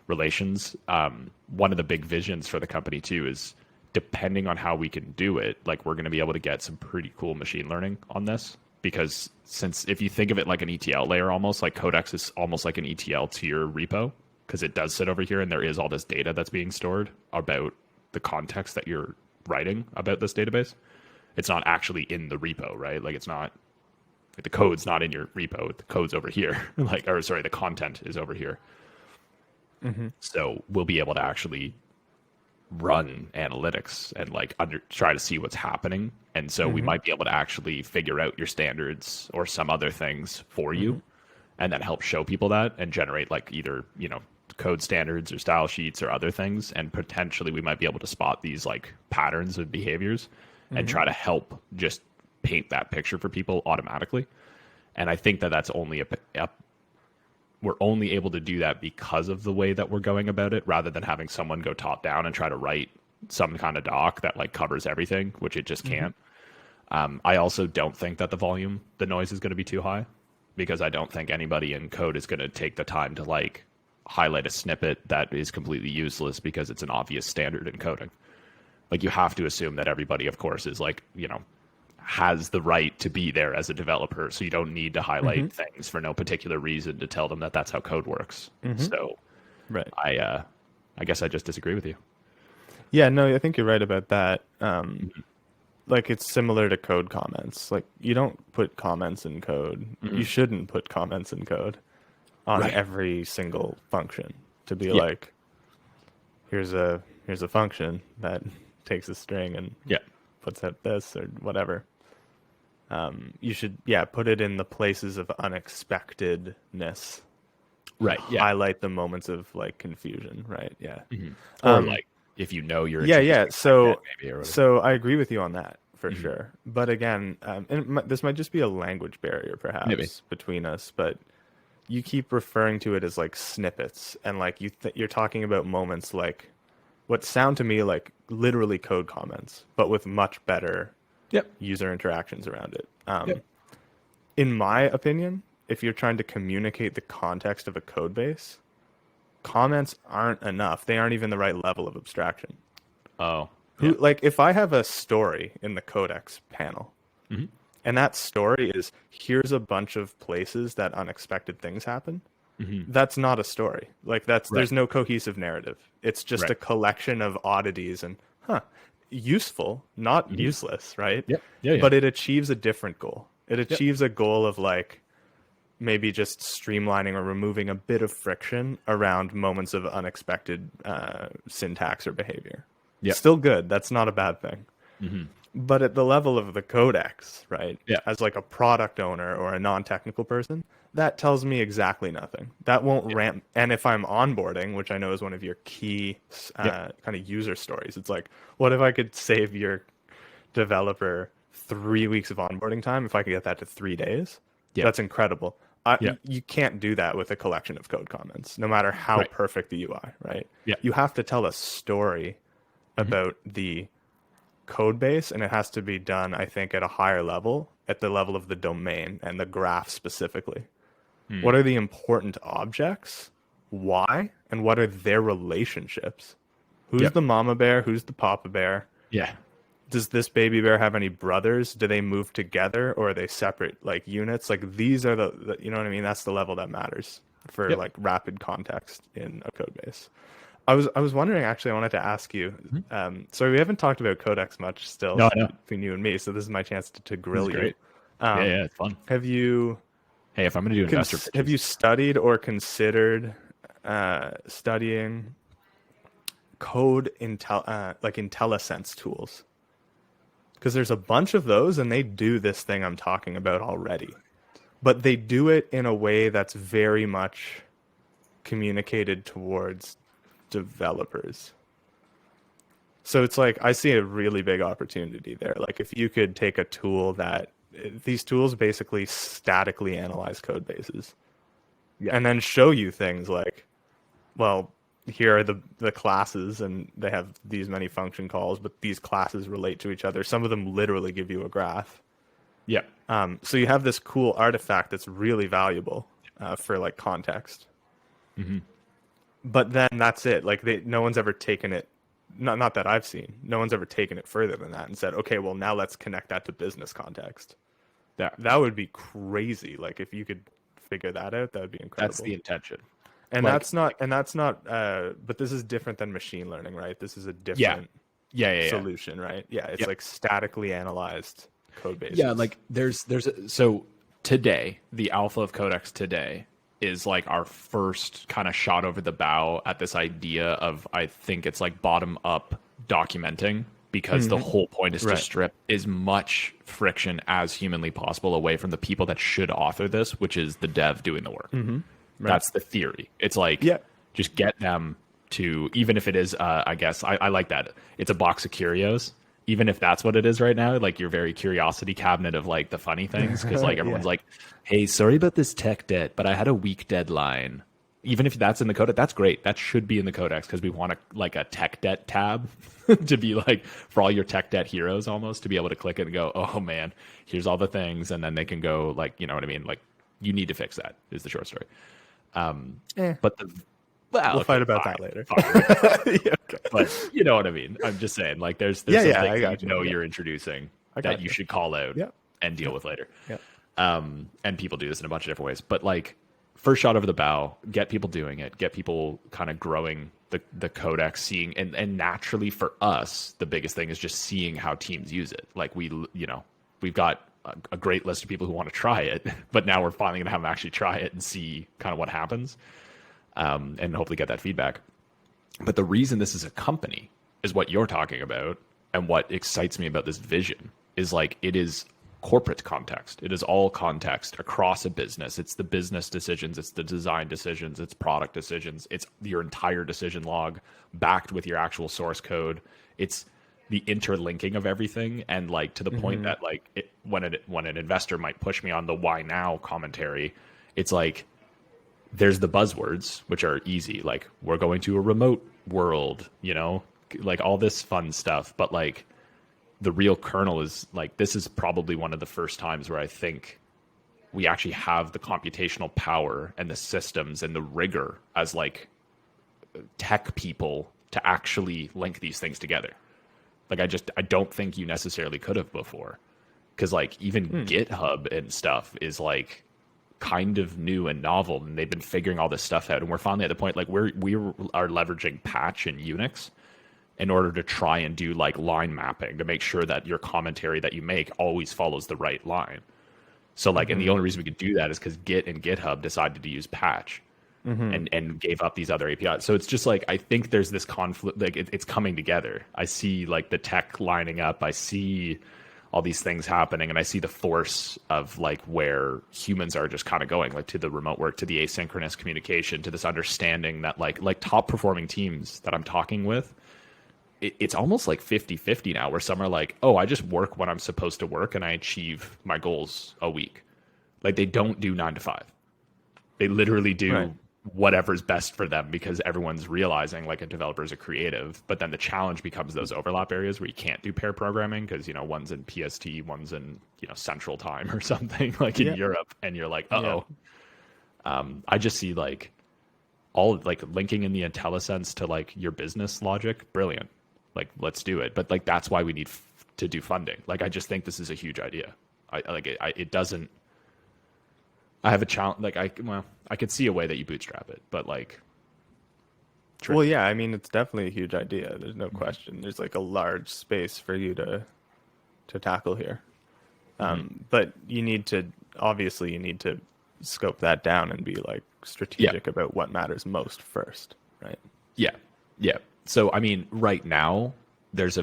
S1: relations. One of the big visions for the company too is depending on how we can do it, like we're going to be able to get some pretty cool machine learning on this. Because since if you think of it like an ETL layer, almost like Codex is almost like an ETL to your repo, because it does sit over here and there is all this data that's being stored about the context that you're writing about this database. It's not actually in the repo, right? Like it's not, like the code's not in your repo. The code's over here. Like, or sorry, the content is over here.
S2: Mm-hmm.
S1: So we'll be able to actually run analytics and like try to see what's happening. And so we might be able to actually figure out your standards or some other things for you, and then help show people that and generate like either, you know, code standards or style sheets or other things. And potentially we might be able to spot these like patterns of behaviors and try to help just paint that picture for people automatically. And I think that that's only we're only able to do that because of the way that we're going about it, rather than having someone go top down and try to write some kind of doc that like covers everything, which it just can't. I also don't think that the noise is going to be too high, because I don't think anybody in code is going to take the time to like highlight a snippet that is completely useless because it's an obvious standard in coding. Like you have to assume that everybody, of course, is like, you know, has the right to be there as a developer. So you don't need to highlight things for no particular reason to tell them that that's how code works. So
S2: right.
S1: I guess I just disagree with you.
S2: Yeah, no, I think you're right about that. Like it's similar to code comments. Like you don't put comments in code. You shouldn't put comments in code on every single function to be like, here's a function that takes a string and puts out this or whatever. You should, put it in the places of unexpectedness.
S1: Right. Yeah.
S2: Highlight the moments of like confusion. Right. Yeah.
S1: Or like if you know you're
S2: So I agree with you on that for sure. But again, this might just be a language barrier perhaps between us. But you keep referring to it as like snippets, and like you're talking about moments like what sound to me like literally code comments, but with much better user interactions around it. In my opinion, if you're trying to communicate the context of a code base, comments aren't enough. They aren't even the right level of abstraction. Like if I have a story in the Codex panel, and that story is here's a bunch of places that unexpected things happen, that's not a story. Like there's no cohesive narrative. It's just a collection of oddities and useful, not useless, right? But it achieves a different goal. It achieves a goal of like maybe just streamlining or removing a bit of friction around moments of unexpected syntax or behavior. Still good. That's not a bad thing. But at the level of the Codex, right? As like a product owner or a non-technical person, that tells me exactly nothing. That won't ramp. And if I'm onboarding, which I know is one of your key kind of user stories, it's like, what if I could save your developer 3 weeks of onboarding time? If I could get that to 3 days, that's incredible. You can't do that with a collection of code comments, no matter how perfect the UI, right? You have to tell a story about the code base, and it has to be done, I think, at a higher level, at the level of the domain and the graph specifically. What are the important objects? Why? And what are their relationships? Who's the mama bear? Who's the papa bear? Does this baby bear have any brothers? Do they move together, or are they separate like units? Like these are the you know what I mean? That's the level that matters for like rapid context in a code base. I was wondering, actually, I wanted to ask you. So we haven't talked about Codex much still between you and me. So this is my chance to grill you.
S1: It's fun.
S2: Have you?
S1: Hey, if I'm going to do investor pitches,
S2: have you studied or considered studying code like IntelliSense tools? Because there's a bunch of those, and they do this thing I'm talking about already, but they do it in a way that's very much communicated towards developers. So it's like I see a really big opportunity there. Like if you could take a tool that these tools basically statically analyze code bases and then show you things like, well, here are the classes and they have these many function calls, but these classes relate to each other. Some of them literally give you a graph. So you have this cool artifact that's really valuable for like context. But then that's it. Like no one's ever taken it not that I've seen. No one's ever taken it further than that and said, okay, well now let's connect that to business context. That would be crazy. Like if you could figure that out, that would be incredible.
S1: That's the intention.
S2: And like, that's not but this is different than machine learning, right? This is a different solution, right? Yeah, it's like statically analyzed code bases.
S1: Yeah, like so today, the alpha of Codex today is like our first kind of shot over the bow at this idea of, I think it's like bottom up documenting, because the whole point is to strip as much friction as humanly possible away from the people that should author this, which is the dev doing the work. That's the theory. It's like, just get them to, even if it is, I guess, I like that. It's a box of curios. Even if that's what it is right now, like your very curiosity cabinet of like the funny things, because like everyone's like, hey, sorry about this tech debt, but I had a week deadline. Even if that's in the Codex, that's great. That should be in the Codex, because we want like a tech debt tab to be like for all your tech debt heroes, almost to be able to click it and go, oh man, here's all the things. And then they can go like, you know what I mean? Like you need to fix that is the short story. But we'll
S2: fight about that later.
S1: But you know what I mean? I'm just saying, like there's some things you're introducing that you should call out and deal with later. And people do this in a bunch of different ways. But like first shot over the bow, get people doing it, get people kind of growing the Codex, seeing and naturally for us, the biggest thing is just seeing how teams use it. Like we've got a great list of people who want to try it, but now we're finally gonna have them actually try it and see kind of what happens. And hopefully get that feedback. But the reason this is a company is what you're talking about, and what excites me about this vision is like it is corporate context. It is all context across a business. It's the business decisions, it's the design decisions, it's product decisions, it's your entire decision log backed with your actual source code. It's the interlinking of everything, and like to the point that like when an investor might push me on the why now commentary, it's like there's the buzzwords, which are easy, like we're going to a remote world, like all this fun stuff. But like the real kernel is like, this is probably one of the first times where I think we actually have the computational power and the systems and the rigor as like tech people to actually link these things together. Like I don't think you necessarily could have before, because like even GitHub and stuff is like kind of new and novel, and they've been figuring all this stuff out, and we're finally at the point like we are leveraging patch and Unix in order to try and do like line mapping to make sure that your commentary that you make always follows the right line. So like and the only reason we could do that is because Git and GitHub decided to use patch and gave up these other APIs. So it's just like I think there's this conflict, like it's coming together. I see like the tech lining up, I see all these things happening, and I see the force of like where humans are just kind of going, like to the remote work, to the asynchronous communication, to this understanding that like top performing teams that I'm talking with, it's almost like 50-50 now, where some are like, oh, I just work when I'm supposed to work and I achieve my goals a week. Like they don't do 9 to 5. They literally do whatever's best for them, because everyone's realizing like a developer is a creative. But then the challenge becomes those overlap areas where you can't do pair programming, because one's in PST, one's in Central Time or something like in Europe, and you're like, I just see like all like linking in the IntelliSense to like your business logic, brilliant. Like let's do it. But like that's why we need to do funding. Like I just think this is a huge idea. It doesn't. I have a challenge. Like I could see a way that you bootstrap it, but like.
S2: Tricky. Well, yeah, I mean, it's definitely a huge idea. There's no question. There's like a large space for you to tackle here. But you need to scope that down and be like strategic about what matters most first, right? Yeah.
S1: So I mean, right now there's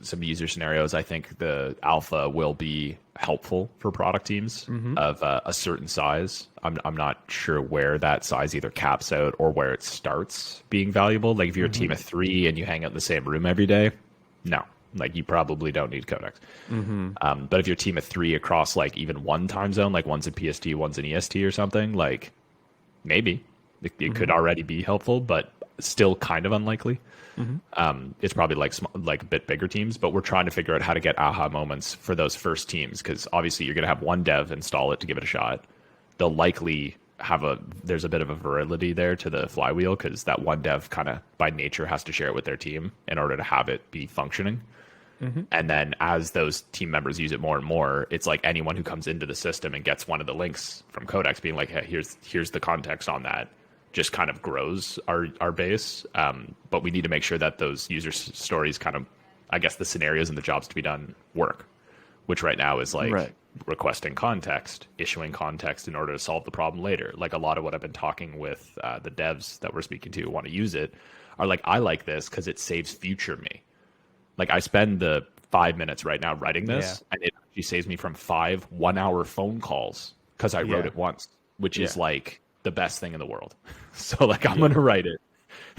S1: some user scenarios. I think the alpha will be helpful for product teams of a certain size. I'm not sure where that size either caps out or where it starts being valuable. Like if you're a team of 3 and you hang out in the same room every day, no, like you probably don't need Codex. But if you're a team of 3 across like even one time zone, like one's in PST, one's in EST or something, like maybe it could already be helpful, but still kind of unlikely. It's probably like a bit bigger teams, but we're trying to figure out how to get aha moments for those first teams, because obviously you're going to have one dev install it to give it a shot. They'll likely there's a bit of a virility there to the flywheel, because that one dev kind of by nature has to share it with their team in order to have it be functioning. And then as those team members use it more and more, it's like anyone who comes into the system and gets one of the links from Codex being like, hey, here's the context on that, just kind of grows our base. But we need to make sure that those user stories kind of, I guess, the scenarios and the jobs to be done work, which right now is like requesting context, issuing context in order to solve the problem later. Like a lot of what I've been talking with the devs that we're speaking to who want to use it are like, I like this because it saves future me. Like I spend the 5 minutes right now writing this, and it actually saves me from 5 1-hour phone calls because I wrote it once, which is like the best thing in the world. So like I'm going to write it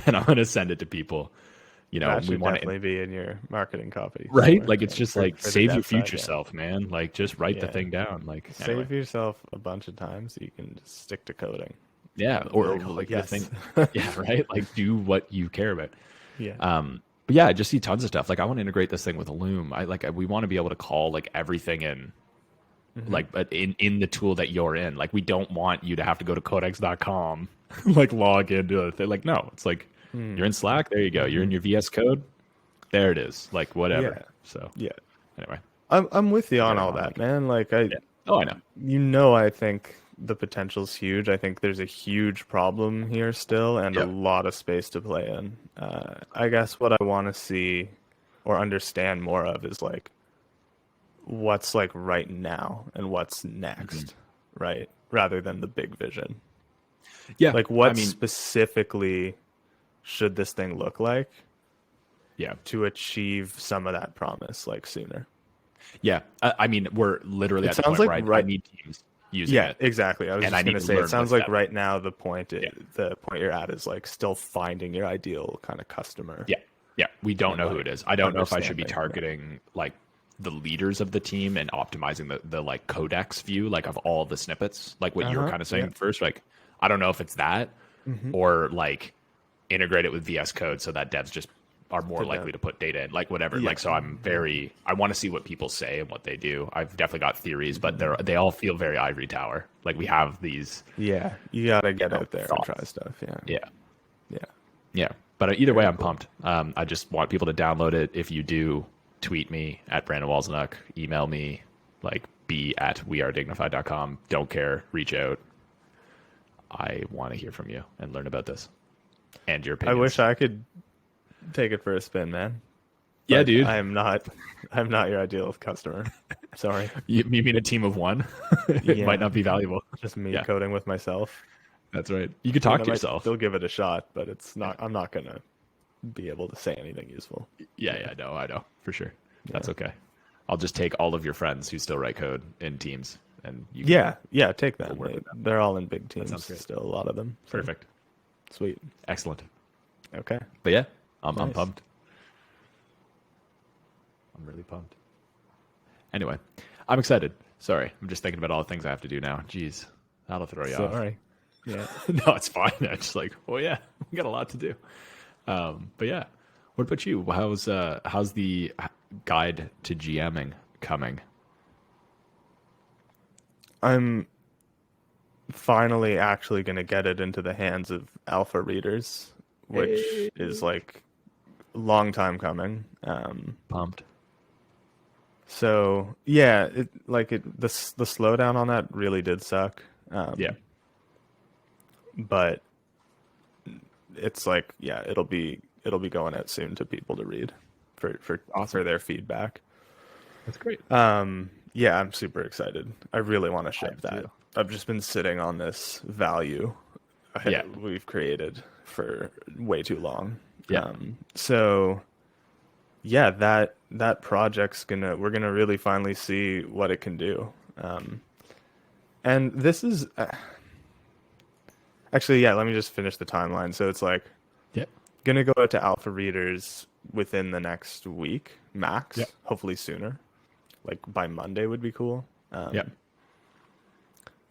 S1: and I'm going to send it to people. You know,
S2: that should definitely be in your marketing copy,
S1: right? Somewhere. Like it's just like save your future self, man. Like just write the thing down. Like
S2: save yourself a bunch of time so you can just stick to coding.
S1: Yeah, or like the thing. Yeah, right. Like do what you care about.
S2: Yeah.
S1: But yeah, I just see tons of stuff. Like I want to integrate this thing with Loom. We want to be able to call like everything in, like in the tool that you're in. Like we don't want you to have to go to codex.com, like log into a thing. Like no, it's like you're in Slack. There you go. You're in your VS Code. There it is. Like whatever.
S2: Yeah.
S1: So anyway,
S2: I'm with you on all that, man. Like I
S1: know.
S2: You know, I think the potential's huge. I think there's a huge problem here still, and a lot of space to play in. I guess what I want to see or understand more of is like what's like right now and what's next, right? Rather than the big vision.
S1: Yeah.
S2: Like what specifically should this thing look like?
S1: Yeah.
S2: To achieve some of that promise like sooner.
S1: Yeah. I mean, we're literally at the point
S2: like
S1: where I need teams using it.
S2: Yeah, exactly. I was just going to say, it sounds like right now the point you're at is like still finding your ideal kind of customer.
S1: Yeah. Yeah. We don't know who it is. I don't know if I should be targeting like the leaders of the team and optimizing the like Codex view, like of all the snippets, like what you were kind of saying first. Like, I don't know if it's that or like integrate it with VS Code so that devs just are more likely to put data in, like whatever. Like, so I want to see what people say and what they do. I've definitely got theories, but they all feel very ivory tower. Like we have these.
S2: Yeah. You got to get out there and try stuff.
S1: Yeah. But either way, I'm pumped. I just want people to download it. If you do, tweet me at Brandon Walzenuk, email me, like b@wearedignified.com. Don't care. Reach out. I want to hear from you and learn about this and your opinions.
S2: I wish I could take it for a spin, man.
S1: Yeah,
S2: but
S1: dude.
S2: I'm not your ideal customer. Sorry.
S1: You mean a team of one? It might not be valuable.
S2: Just me coding with myself.
S1: That's right. You could talk to yourself.
S2: Still give it a shot, but it's not. I'm not gonna be able to say anything useful.
S1: Yeah, I know for sure. That's okay. I'll just take all of your friends who still write code in teams, and you
S2: take them. They're all in big teams. Still, a lot of them.
S1: So. Perfect.
S2: Sweet.
S1: Excellent.
S2: Okay.
S1: But yeah, I'm pumped. I'm really pumped. Anyway, I'm excited. Sorry, I'm just thinking about all the things I have to do now. Jeez, that'll throw you off.
S2: Sorry. Yeah.
S1: No, it's fine. I'm just like, oh yeah, we got a lot to do. But yeah, what about you? How's the guide to GMing coming?
S2: I'm finally actually going to get it into the hands of alpha readers, which is like a long time coming.
S1: Pumped.
S2: So yeah, the slowdown on that really did suck. But it's like, it'll be going out soon to people to read for their feedback.
S1: That's great.
S2: Yeah, I'm super excited. I really want to ship that. Too. I've just been sitting on this value we've created for way too long. So yeah, that project's we're gonna really finally see what it can do. And this is actually, let me just finish the timeline. So it's like gonna go out to alpha readers within the next week max, hopefully sooner. Like by Monday would be cool.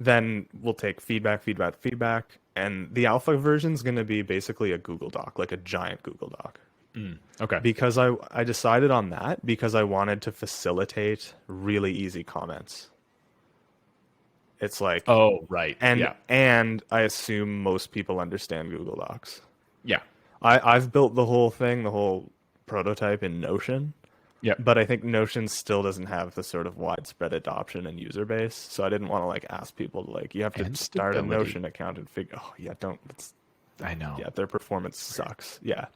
S2: Then we'll take feedback, and the alpha version is going to be basically a Google Doc, like a giant Google Doc.
S1: Okay.
S2: Because I decided on that because I wanted to facilitate really easy comments. It's like,
S1: Oh, right.
S2: and
S1: Yeah.
S2: and I assume most people understand Google Docs.
S1: Yeah.
S2: I've built the whole thing, the whole prototype in Notion,
S1: Yeah.
S2: but I think Notion still doesn't have the sort of widespread adoption and user base. So I didn't want to like ask people to like, you have to
S1: And
S2: start a
S1: stability.
S2: Notion account and figure, oh yeah, don't, it's,
S1: I know.
S2: yeah, their performance sucks. Yeah.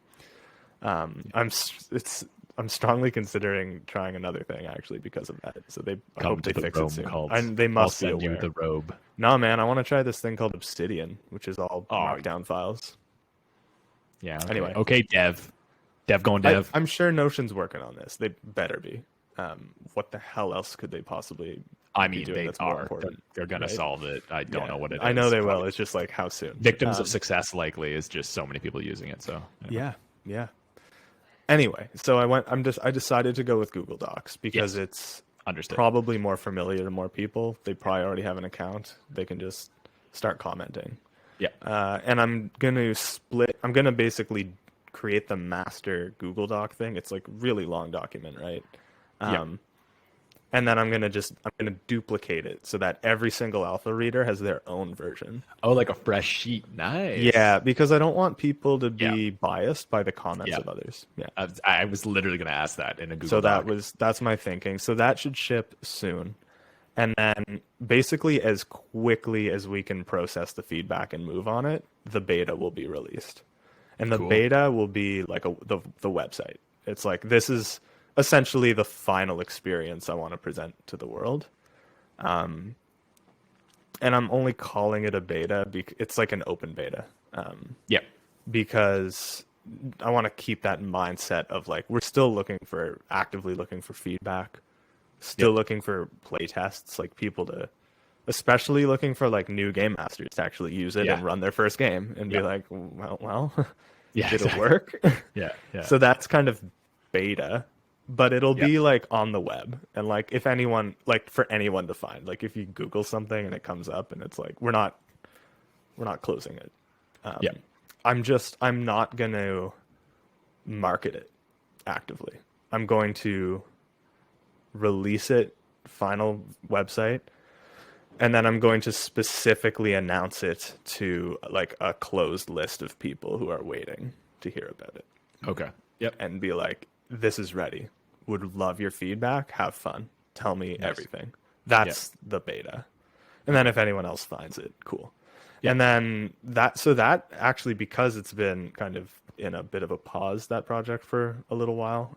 S2: I'm strongly considering trying another thing actually because of that. So I
S1: Come
S2: hope
S1: to
S2: they
S1: the
S2: fix it
S1: Rome
S2: soon.
S1: cult.
S2: And they
S1: I'll
S2: must be
S1: send you
S2: aware.
S1: the robe.
S2: No, man, I want to try this thing called Obsidian, which is all
S1: Oh,
S2: markdown files.
S1: yeah. Okay.
S2: Anyway,
S1: Okay, Dev. Dev going Dev.
S2: I'm sure Notion's working on this. They better be. What the hell else could they possibly
S1: I
S2: be
S1: mean,
S2: doing
S1: they
S2: that's more
S1: are.
S2: important?
S1: They're going to
S2: right?
S1: solve it. I don't know what it is.
S2: I know they
S1: Probably
S2: will. It's just like how soon.
S1: victims of success likely is just so many people using it. So anyway.
S2: Yeah. Anyway, so I decided to go with Google Docs because
S1: Yes.
S2: it's
S1: Understood.
S2: probably more familiar to more people. They probably already have an account. They can just start commenting.
S1: Yeah.
S2: And I'm gonna basically create the master Google Doc thing. It's like really long document, right?
S1: Yeah.
S2: And then I'm gonna duplicate it so that every single alpha reader has their own version.
S1: Oh, like a fresh sheet. Nice.
S2: Yeah, because I don't want people to be
S1: Yeah.
S2: biased by the comments
S1: Yeah.
S2: of others. Yeah.
S1: I was literally going to ask that in a Google
S2: So
S1: Doc.
S2: that's my thinking. So that should ship soon. And then basically as quickly as we can process the feedback and move on it, the beta will be released. And the
S1: Cool.
S2: beta will be like the website. It's like this is essentially the final experience I want to present to the world. And I'm only calling it a beta because it's like an open beta.
S1: Yeah.
S2: Because I want to keep that mindset of like we're still actively looking for feedback, still looking for play tests, like people to, especially looking for like new game masters to actually use it and run their first game and be like, well,
S1: Yeah.
S2: did
S1: exactly.
S2: it work?
S1: Yeah. Yeah.
S2: So that's kind of beta, but it'll be like on the web and like if anyone like for anyone to find, like if you Google something and it comes up and it's like we're not closing it.
S1: Yeah.
S2: I'm not going to market it actively. I'm going to release it, final website, and then I'm going to specifically announce it to like a closed list of people who are waiting to hear about it.
S1: Okay. Yep.
S2: And be like, this is ready. Would love your feedback. Have fun. Tell me everything. That's the beta. And then if anyone else finds it, cool. Yeah. And then that actually, because it's been kind of in a bit of a pause, that project for a little while,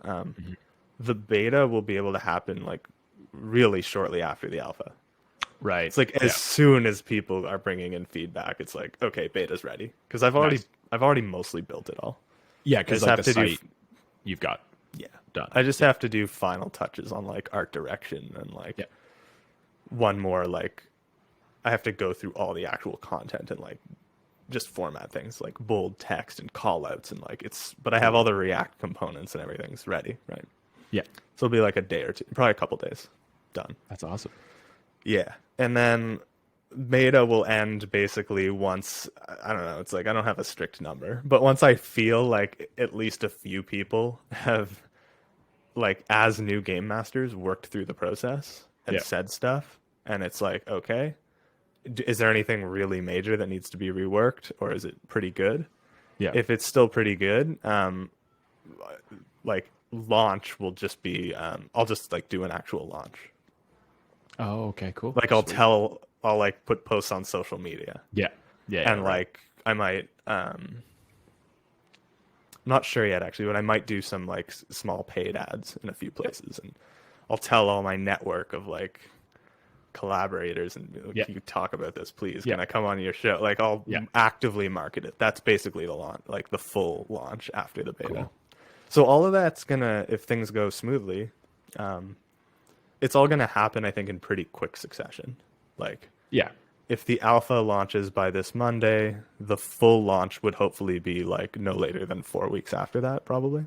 S2: the beta will be able to happen like really shortly after the alpha.
S1: Right.
S2: It's like as soon as people are bringing in feedback, it's like, okay, beta's ready. Because I've already mostly built it all.
S1: Yeah, because like the site you've got done.
S2: I just have to do final touches on like art direction and like one more like I have to go through all the actual content and like just format things like bold text and call outs and like but I have all the React components and everything's ready, right?
S1: Yeah.
S2: So it'll be like a day or two, probably a couple days done.
S1: That's awesome.
S2: Yeah. And then beta will end basically once, I don't know, it's like I don't have a strict number, but once I feel like at least a few people have like as new game masters worked through the process and said stuff and it's like, okay, is there anything really major that needs to be reworked or is it pretty good? Yeah. If it's still pretty good, like launch will just be, I'll just like do an actual launch.
S1: Oh, okay, cool.
S2: Like I'll like put posts on social media. Yeah. And like I might, I'm not sure yet actually, but I might do some like small paid ads in a few places and I'll tell all my network of like collaborators and can you talk about this please? Can I come on your show? Like I'll actively market it. That's basically the launch, like the full launch after the beta. Cool. So all of that's gonna, if things go smoothly, it's all gonna happen I think in pretty quick succession. Like if the alpha launches by this Monday, the full launch would hopefully be like no later than 4 weeks after that, probably.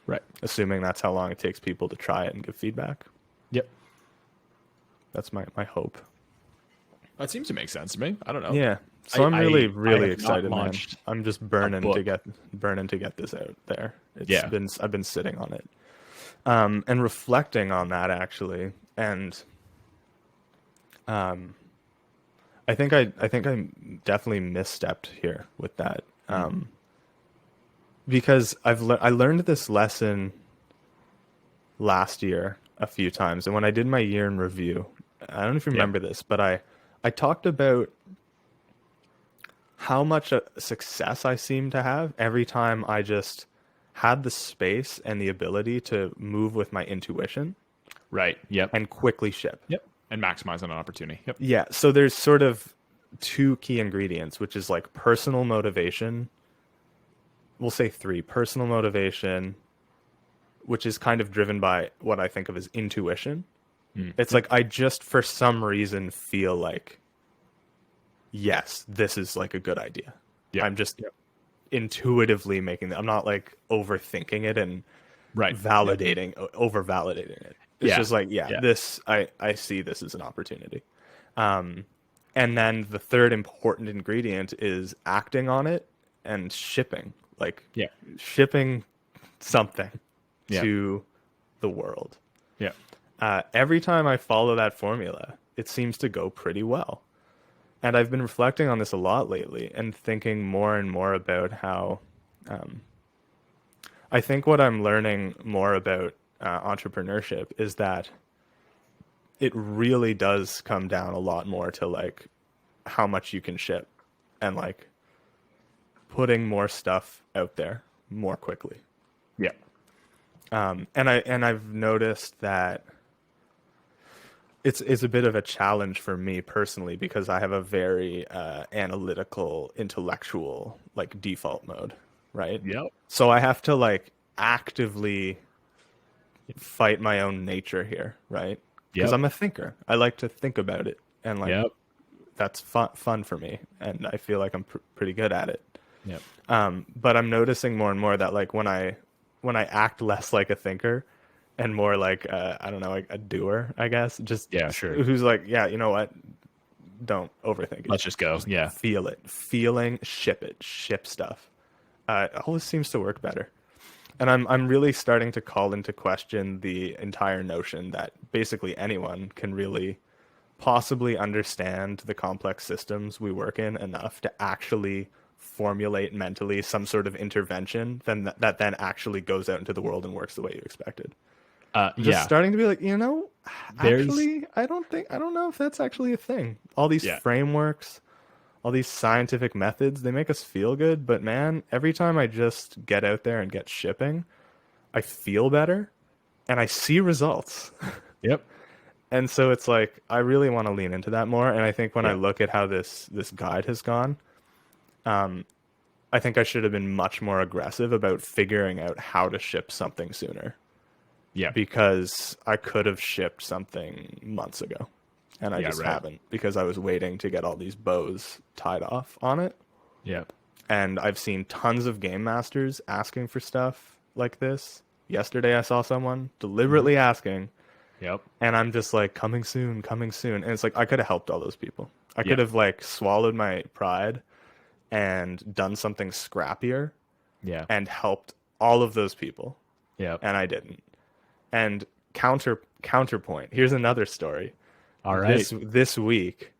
S2: Right. Assuming that's how long it takes people to try it and give feedback. Yep. That's my hope.
S1: That seems to make sense to me. I don't know.
S2: Yeah. So I'm really excited, man. I'm just burning to get this out there. I've been sitting on it. And reflecting on that actually, and I definitely misstepped here with that. Because I learned this lesson last year a few times, and when I did my year in review, I don't know if you
S1: Yeah.
S2: remember this, but I talked about how much success I seemed to have every time I just had the space and the ability to move with my intuition
S1: Right. Yep.
S2: and quickly ship.
S1: Yep. And maximize on an opportunity. Yep.
S2: Yeah, so there's sort of two key ingredients, which is like personal motivation. We'll say three: personal motivation, which is kind of driven by what I think of as intuition. It's like I just for some reason feel like, yes, this is like a good idea.
S1: Yeah.
S2: I'm just intuitively making that. I'm not like overthinking it and
S1: Right.
S2: over validating it. It's
S1: Yeah.
S2: just like,
S1: Yeah.
S2: this, I see this as an opportunity. And then the third important ingredient is acting on it and shipping, like
S1: Yeah.
S2: shipping something
S1: Yeah.
S2: to the world.
S1: Yeah.
S2: Every time I follow that formula, it seems to go pretty well. And I've been reflecting on this a lot lately and thinking more and more about how I think what I'm learning more about entrepreneurship is that it really does come down a lot more to like how much you can ship and like putting more stuff out there more quickly.
S1: Yeah.
S2: And I've noticed that it's a bit of a challenge for me personally because I have a very analytical, intellectual like default mode, right?
S1: Yep.
S2: So I have to like actively fight my own nature here, right? Because
S1: Yep.
S2: I'm a thinker. I like to think about it, and like
S1: Yep.
S2: that's fun for me, and I feel like I'm pretty good at it.
S1: Yep.
S2: But I'm noticing more and more that like when I act less like a thinker and more like I don't know, like a doer, I guess, just
S1: Yeah, sure.
S2: who's like, yeah, you know what? Don't overthink it.
S1: Let's just go. Yeah.
S2: Feel it, ship it, ship stuff. It always seems to work better. And I'm really starting to call into question the entire notion that basically anyone can really possibly understand the complex systems we work in enough to actually formulate mentally some sort of intervention that then actually goes out into the world and works the way you expected. I'm just
S1: Yeah.
S2: starting to be like,
S1: There's
S2: actually, I don't know if that's actually a thing. All these
S1: yeah.
S2: frameworks, all these scientific methods, they make us feel good, but man, every time I just get out there and get shipping, I feel better and I see results.
S1: Yep.
S2: And so it's like I really want to lean into that more. And I think when I
S1: Yeah.
S2: look at how this guide has gone, I think I should have been much more aggressive about figuring out how to ship something sooner
S1: Yeah.
S2: because I could have shipped something months ago. And I
S1: Yeah,
S2: just
S1: right.
S2: haven't because I was waiting to get all these bows tied off on it.
S1: Yeah.
S2: And I've seen tons of game masters asking for stuff like this. Yesterday I saw someone deliberately asking,
S1: Yep.
S2: and I'm just like, coming soon, coming soon. And it's like I could have helped all those people. I
S1: Yeah.
S2: could have like swallowed my pride and done something scrappier
S1: Yeah.
S2: and helped all of those people.
S1: Yep.
S2: And I didn't. And counterpoint. Here's another story.
S1: All right.
S2: This week,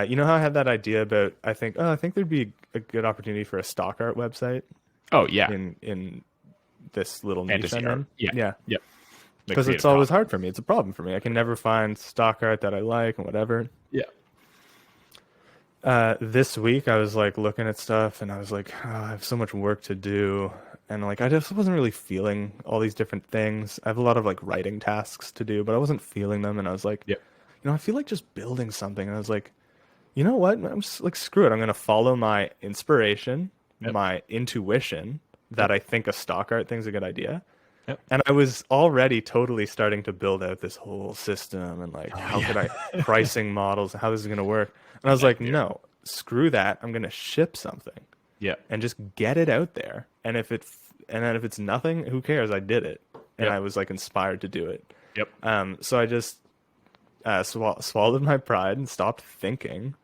S2: you know how I had that idea about I think there'd be a good opportunity for a stock art website
S1: Oh yeah.
S2: in this little niche
S1: Fantasy
S2: I'm
S1: art.
S2: in.
S1: Yeah.
S2: Yeah.
S1: Yep. The
S2: Because it's
S1: creative
S2: always
S1: copy.
S2: hard for me. It's a problem for me. I can never find stock art that I like and whatever.
S1: Yeah.
S2: This week I was like looking at stuff and I was like, I have so much work to do. And like, I just wasn't really feeling all these different things. I have a lot of like writing tasks to do, but I wasn't feeling them. And I was like,
S1: Yep.
S2: I feel like just building something. And I was like, you know what? I'm just like, screw it. I'm going to follow my inspiration,
S1: Yep.
S2: my intuition that I think a stock art thing's a good idea.
S1: Yep.
S2: And I was already totally starting to build out this whole system and like, how could I pricing models, how this is going to work. And I was like, no, screw that. I'm going to ship something
S1: Yeah.
S2: and just get it out there. And if it's nothing, who cares? I did it. And
S1: Yep.
S2: I was like inspired to do it.
S1: Yep.
S2: So I just swallowed my pride and stopped thinking.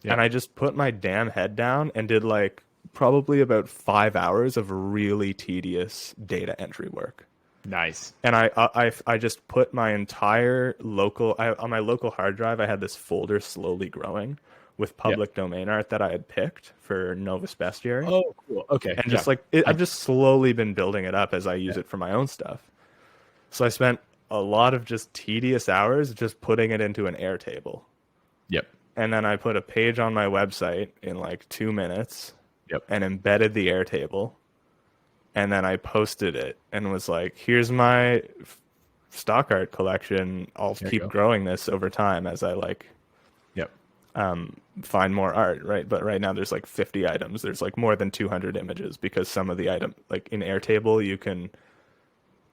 S1: Yep.
S2: And I just put my damn head down and did like probably about 5 hours of really tedious data entry work.
S1: Nice.
S2: And I just put my entire on my local hard drive. I had this folder slowly growing with public domain art that I had picked for Novus Bestiary.
S1: Oh, cool. Okay.
S2: And just like I've just slowly been building it up as I use it for my own stuff. So I spent a lot of just tedious hours just putting it into an Airtable.
S1: Yep.
S2: And then I put a page on my website in like 2 minutes.
S1: Yep.
S2: And embedded the Airtable. And then I posted it and was like, here's my stock art collection. I'll keep growing this over time as I like find more art, right? But right now there's like 50 items. There's like more than 200 images because some of the item, like in Airtable,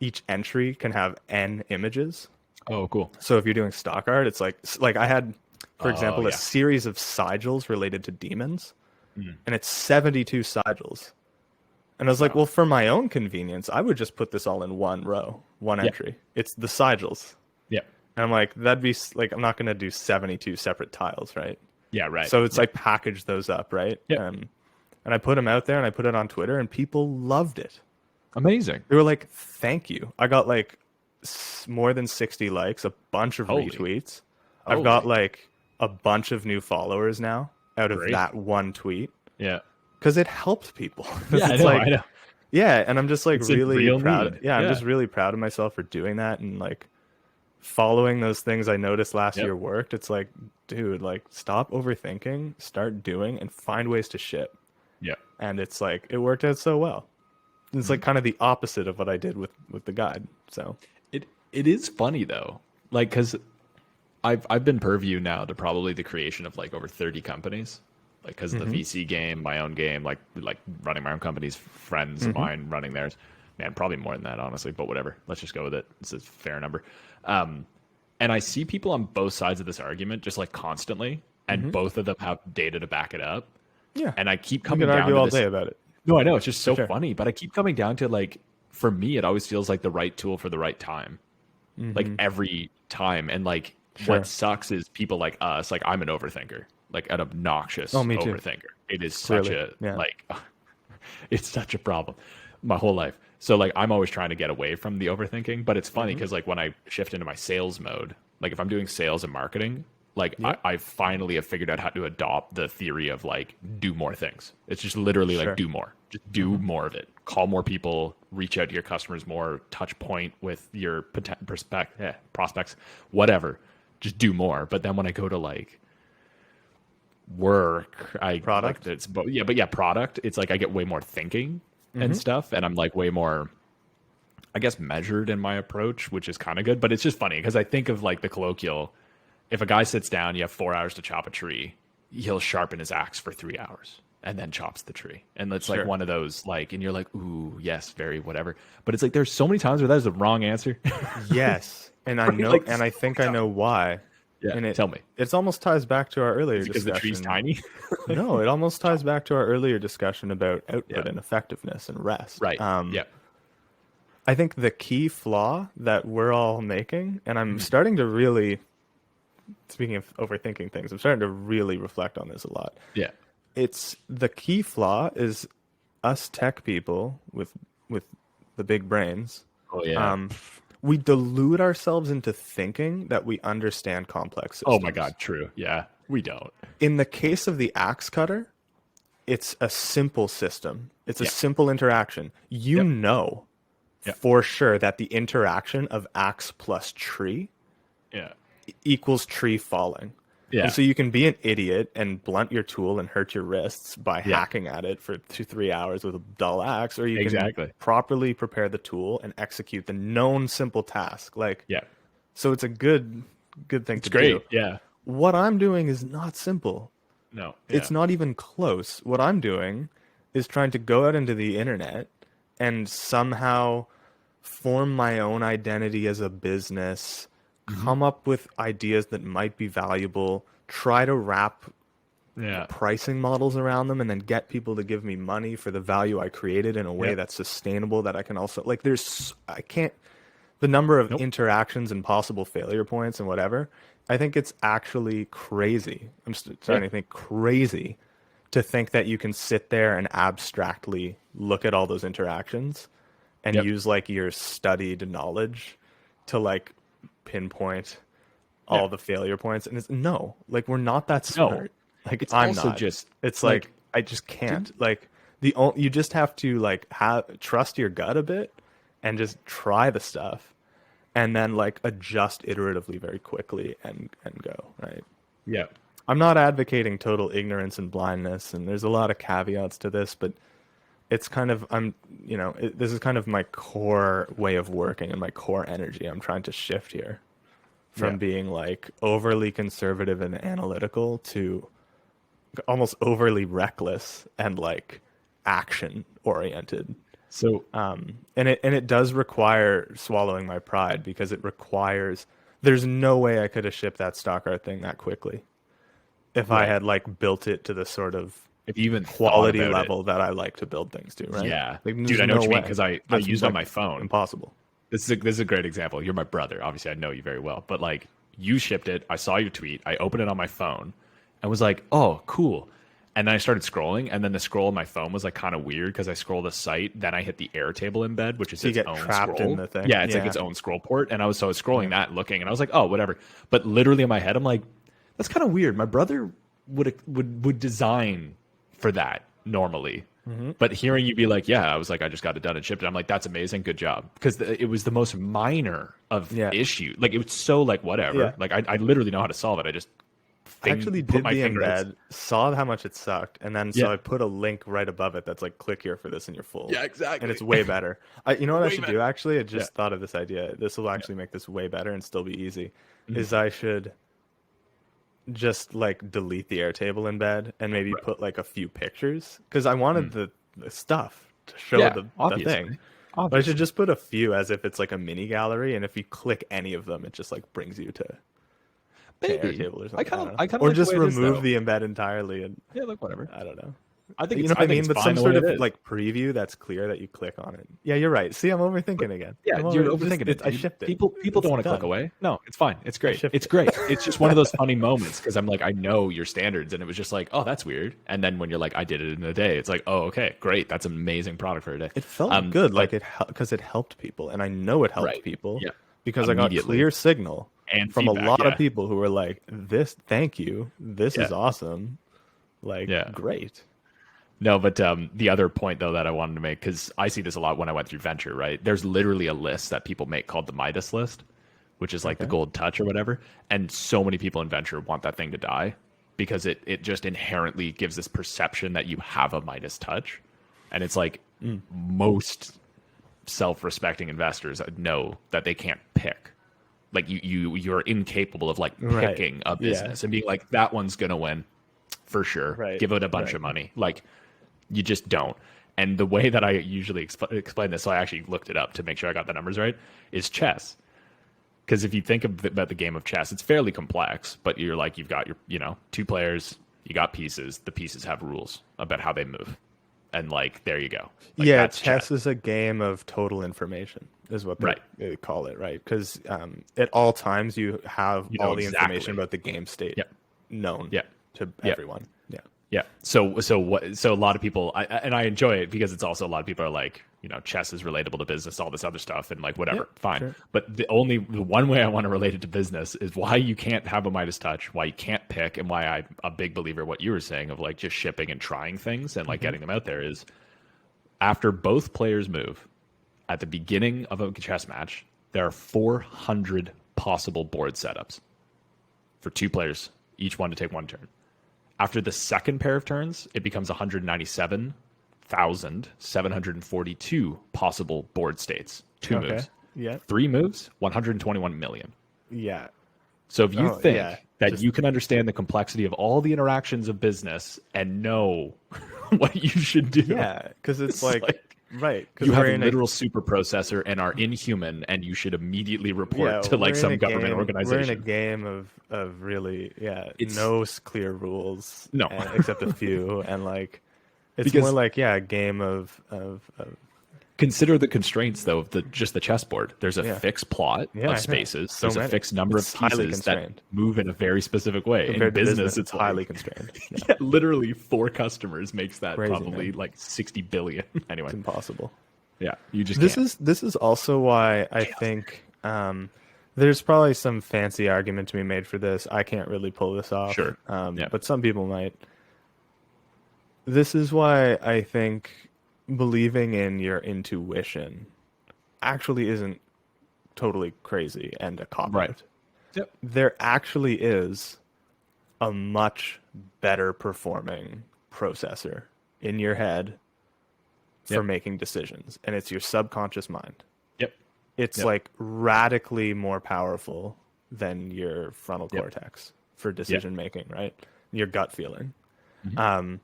S2: each entry can have N images.
S1: Oh, cool.
S2: So if you're doing stock art, it's like I had, for example, a series of sigils related to demons, and it's 72 sigils. And I was like, well, for my own convenience, I would just put this all in one row, one entry. It's the sigils.
S1: Yeah.
S2: And I'm like, that'd be like, I'm not going to do 72 separate tiles, right?
S1: Yeah, right.
S2: So it's like package those up, right?
S1: Yeah.
S2: And I put them out there and I put it on Twitter and people loved it.
S1: Amazing.
S2: They were like, thank you. I got like more than 60 likes, a bunch of retweets. I've got like a bunch of new followers now out of that one tweet.
S1: Yeah.
S2: Because it helped people.
S1: Yeah, I know.
S2: Yeah, and I'm just like
S1: it's
S2: really proud. Yeah, I'm just really proud of myself for doing that and like following those things I noticed last year worked. It's like, dude, like stop overthinking, start doing, and find ways to ship.
S1: Yeah.
S2: And it's like it worked out so well. It's like kind of the opposite of what I did with the guide. So
S1: it is funny though, like because I've been purview now to probably the creation of like over 30 companies. Like because of the VC game, my own game, like running my own companies, friends of mine running theirs, man, probably more than that, honestly, but whatever. Let's just go with it. It's a fair number. And I see people on both sides of this argument just like constantly, and both of them have data to back it up.
S2: Yeah.
S1: And I keep coming
S2: down to
S1: argue
S2: all
S1: this,
S2: day about it.
S1: No, I know. It's just so funny, but I keep coming down to like, for me, it always feels like the right tool for the right time. Like every time. And like what sucks is people like us, like I'm an overthinker. Like an obnoxious overthinker. It is such it's such a problem my whole life. So like I'm always trying to get away from the overthinking, but it's funny because like when I shift into my sales mode, like if I'm doing sales and marketing, like I finally have figured out how to adopt the theory of like do more things. It's just literally like do more, just do more of it. Call more people, reach out to your customers more, touch point with your prospects, whatever. Just do more. But then when I go to like work,
S2: product,
S1: like it's product, it's like I get way more thinking and stuff, and I'm like way more, I guess, measured in my approach, which is kind of good. But it's just funny because I think of like the colloquial, if a guy sits down, you have 4 hours to chop a tree, he'll sharpen his axe for 3 hours and then chops the tree. And it's like one of those like, and you're like, ooh, yes, very whatever. But it's like there's so many times where that is the wrong answer.
S2: Yes. And I know, and I think I know why.
S1: Yeah,
S2: and
S1: tell me.
S2: It almost ties back to our earlier discussion.
S1: Because the tree's tiny?
S2: No, it almost ties back to our earlier discussion about output and effectiveness and rest.
S1: Right.
S2: I think the key flaw that we're all making, and I'm starting to really, speaking of overthinking things, I'm starting to really reflect on this a lot.
S1: Yeah.
S2: It's the key flaw is us tech people with the big brains.
S1: Oh, yeah.
S2: We delude ourselves into thinking that we understand complex systems.
S1: Oh my God, true. Yeah, we don't.
S2: In the case of the axe cutter, it's a simple system. It's a simple interaction. You know for sure that the interaction of axe plus tree equals tree falling. Yeah. And so you can be an idiot and blunt your tool and hurt your wrists by hacking at it for 2-3 hours with a dull axe, or you can properly prepare the tool and execute the known simple task. Like, so it's a good thing to do.
S1: Yeah.
S2: What I'm doing is not simple.
S1: No.
S2: It's not even close. What I'm doing is trying to go out into the internet and somehow form my own identity as a business, come up with ideas that might be valuable, try to wrap pricing models around them, and then get people to give me money for the value I created in a way that's sustainable, that I can also, like, the number of interactions and possible failure points and whatever, I think it's actually crazy. I'm starting to think crazy to think that you can sit there and abstractly look at all those interactions and use like your studied knowledge to like pinpoint all the failure points. And it's like, we're not that smart. Like
S1: It's
S2: I'm
S1: also
S2: not.
S1: just
S2: It's like I just can't. Like you just have to like trust your gut a bit and just try the stuff and then like adjust iteratively very quickly and go, right?
S1: yeah.
S2: I'm not advocating total ignorance and blindness, and there's a lot of caveats to this, but it's kind of this is kind of my core way of working and my core energy. I'm trying to shift here from
S1: Yeah.
S2: being like overly conservative and analytical to almost overly reckless and like action oriented.
S1: So
S2: And it does require swallowing my pride because it requires there's no way I could have shipped that stock art thing that quickly if I
S1: right.
S2: had like built it to the sort of
S1: If you even thought
S2: quality
S1: about
S2: level that I like to build things to, right?
S1: yeah,
S2: Like,
S1: dude,
S2: there's
S1: I know
S2: no
S1: what you mean
S2: way.
S1: because I
S2: That's
S1: used
S2: like
S1: on my phone.
S2: impossible.
S1: This is a great example. You're my brother. Obviously, I know you very well. But like, you shipped it. I saw your tweet. I opened it on my phone, and was like, "Oh, cool." And then I started scrolling, and then the scroll on my phone was like kind of weird because I scrolled a site. Then I hit the Airtable embed, which is
S2: So you
S1: its
S2: get
S1: own
S2: trapped
S1: scroll.
S2: in the thing.
S1: Yeah, it's like its own scroll port. And I was scrolling that, looking, and I was like, "Oh, whatever." But literally in my head, I'm like, "That's kind of weird." My brother would design for that normally. But hearing you be like, yeah, I was like, I just got it done and shipped it. I'm like, that's amazing. Good job. Because it was the most minor of issue. Like, it was so like, whatever.
S2: Yeah.
S1: Like, I literally know how to solve it. I just
S2: I actually
S1: put
S2: did
S1: my
S2: the
S1: finger in.
S2: embed, saw how much it sucked, and then
S1: Yeah.
S2: I put a link right above it that's like, click here for this and you're full.
S1: Yeah, exactly.
S2: And it's way better. You know what I
S1: Way
S2: should
S1: better.
S2: do actually? I just thought of this idea. This will actually make this way better and still be easy. Is I should just like delete the Airtable embed and maybe put like a few pictures because I wanted the stuff to show
S1: Yeah,
S2: the
S1: obviously.
S2: thing. But I should just put a few as if it's like a mini gallery, and if you click any of them, it just like brings you to
S1: Maybe.
S2: Airtable or
S1: I
S2: something.
S1: kind
S2: don't
S1: of
S2: know.
S1: like
S2: Or just
S1: the way it is,
S2: remove
S1: though.
S2: the embed entirely, and
S1: Yeah, like whatever.
S2: I don't know.
S1: I think
S2: You
S1: it's,
S2: know what I
S1: think
S2: mean?
S1: it's
S2: But
S1: fine
S2: some
S1: the
S2: sort
S1: way
S2: of
S1: it is.
S2: like preview that's clear that you click on it. Yeah, you're right. See, I'm overthinking again.
S1: Yeah,
S2: I'm
S1: you're
S2: over-
S1: overthinking it.
S2: I
S1: dude.
S2: shipped it.
S1: People don't want to click
S2: done.
S1: away. No, it's fine. It's great.
S2: shipped
S1: It's
S2: it.
S1: great. It's just one of those funny moments because I'm like, I know your standards, and it was just like, oh, that's weird. And then when you're like, I did it in a day, it's like, oh, okay, great. That's an amazing product for a day.
S2: It felt good, like because it helped people, and I know it helped
S1: Right.
S2: people.
S1: Yeah.
S2: Because I got
S1: Immediately.
S2: clear signal
S1: And
S2: from
S1: feedback,
S2: a lot
S1: yeah.
S2: of people who were like, "This, thank you. This is
S1: Yeah.
S2: awesome. Like,
S1: Yeah.
S2: great."
S1: No, but the other point though that I wanted to make, because I see this a lot when I went through venture, right? There's literally a list that people make called the Midas list, which is like the gold touch or whatever. And so many people in venture want that thing to die because it just inherently gives this perception that you have a Midas touch. And it's like most self-respecting investors know that they can't pick. Like you're incapable of like
S2: Right.
S1: picking a
S2: Yeah.
S1: business and being like, that one's gonna win for sure.
S2: Right.
S1: Give it a bunch
S2: Right.
S1: of money. Like, you just don't. And the way that I usually explain this, so I actually looked it up to make sure I got the numbers right, is chess. Because if you think about the game of chess, it's fairly complex, but you're like, you've got your, two players, you got pieces, the pieces have rules about how they move. And like, there you go. Like,
S2: Yeah,
S1: that's
S2: chess is a game of total information, is what
S1: Right.
S2: they call it, right? Because at all times you have
S1: You know
S2: all the information
S1: exactly.
S2: about the game state
S1: Yeah.
S2: known
S1: Yeah.
S2: to
S1: Yeah.
S2: everyone. Yeah.
S1: Yeah. So a lot of people, and I enjoy it because it's also a lot of people are like, chess is relatable to business, all this other stuff, and like whatever,
S2: Yeah,
S1: fine.
S2: sure.
S1: But the one way I want to relate it to business is why you can't have a Midas touch, why you can't pick, and why I'm a big believer what you were saying of like just shipping and trying things and like getting them out there is after both players move at the beginning of a chess match, there are 400 possible board setups for two players, each one to take one turn. After the second pair of turns, it becomes 197,742 possible board states. Two
S2: Okay.
S1: moves.
S2: Yeah.
S1: Three moves, 121 million.
S2: Yeah.
S1: So if you think
S2: yeah.
S1: that you can understand the complexity of all the interactions of business and know what you should do,
S2: Yeah, because it's like right. Because
S1: you have
S2: we're
S1: a
S2: in
S1: literal super processor and are inhuman, and you should immediately report to
S2: we're
S1: like
S2: in
S1: some
S2: a
S1: government
S2: game-
S1: organization.
S2: We're in a game of really
S1: It's-
S2: no clear rules.
S1: No.
S2: except a few, and like it's
S1: Because-
S2: more like a game of
S1: Consider the constraints, though, of just the chessboard. There's a
S2: Yeah.
S1: fixed plot
S2: Yeah, I know.
S1: of spaces.
S2: So
S1: There's a
S2: many.
S1: fixed number
S2: It's
S1: of
S2: highly
S1: pieces that
S2: constrained.
S1: move in a very specific way.
S2: compared
S1: In
S2: to
S1: business,
S2: it's
S1: like-
S2: highly constrained. Yeah,
S1: Yeah, literally 4 customers makes that
S2: Crazy,
S1: probably
S2: man.
S1: like 60 billion. Anyway,
S2: it's impossible.
S1: yeah, you just
S2: This
S1: can't.
S2: is also why I think There's probably some fancy argument to be made for this. I can't really pull this off.
S1: Sure. Yeah.
S2: But some people might. This is why I think believing in your intuition actually isn't totally crazy and a cop
S1: Right.
S2: out.
S1: Yep.
S2: There actually is a much better performing processor in your head for
S1: Yep.
S2: making decisions, and it's your subconscious mind.
S1: Yep.
S2: It's
S1: Yep.
S2: like radically more powerful than your frontal
S1: Yep.
S2: cortex for decision making, right? Your gut feeling.
S1: Mm-hmm.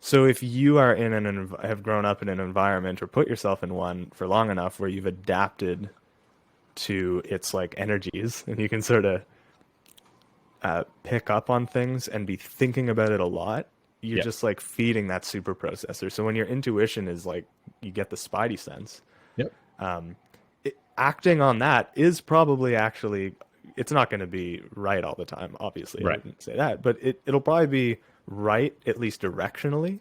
S2: So if you are in have grown up in an environment or put yourself in one for long enough where you've adapted to its like energies, and you can sort of pick up on things and be thinking about it a lot, you're
S1: Yeah.
S2: just like feeding that super processor. So when your intuition is like, you get the spidey sense,
S1: Yep.
S2: acting on that is probably actually, it's not going to be right all the time, obviously. I
S1: Right.
S2: wouldn't say that, but it'll probably be right, at least directionally,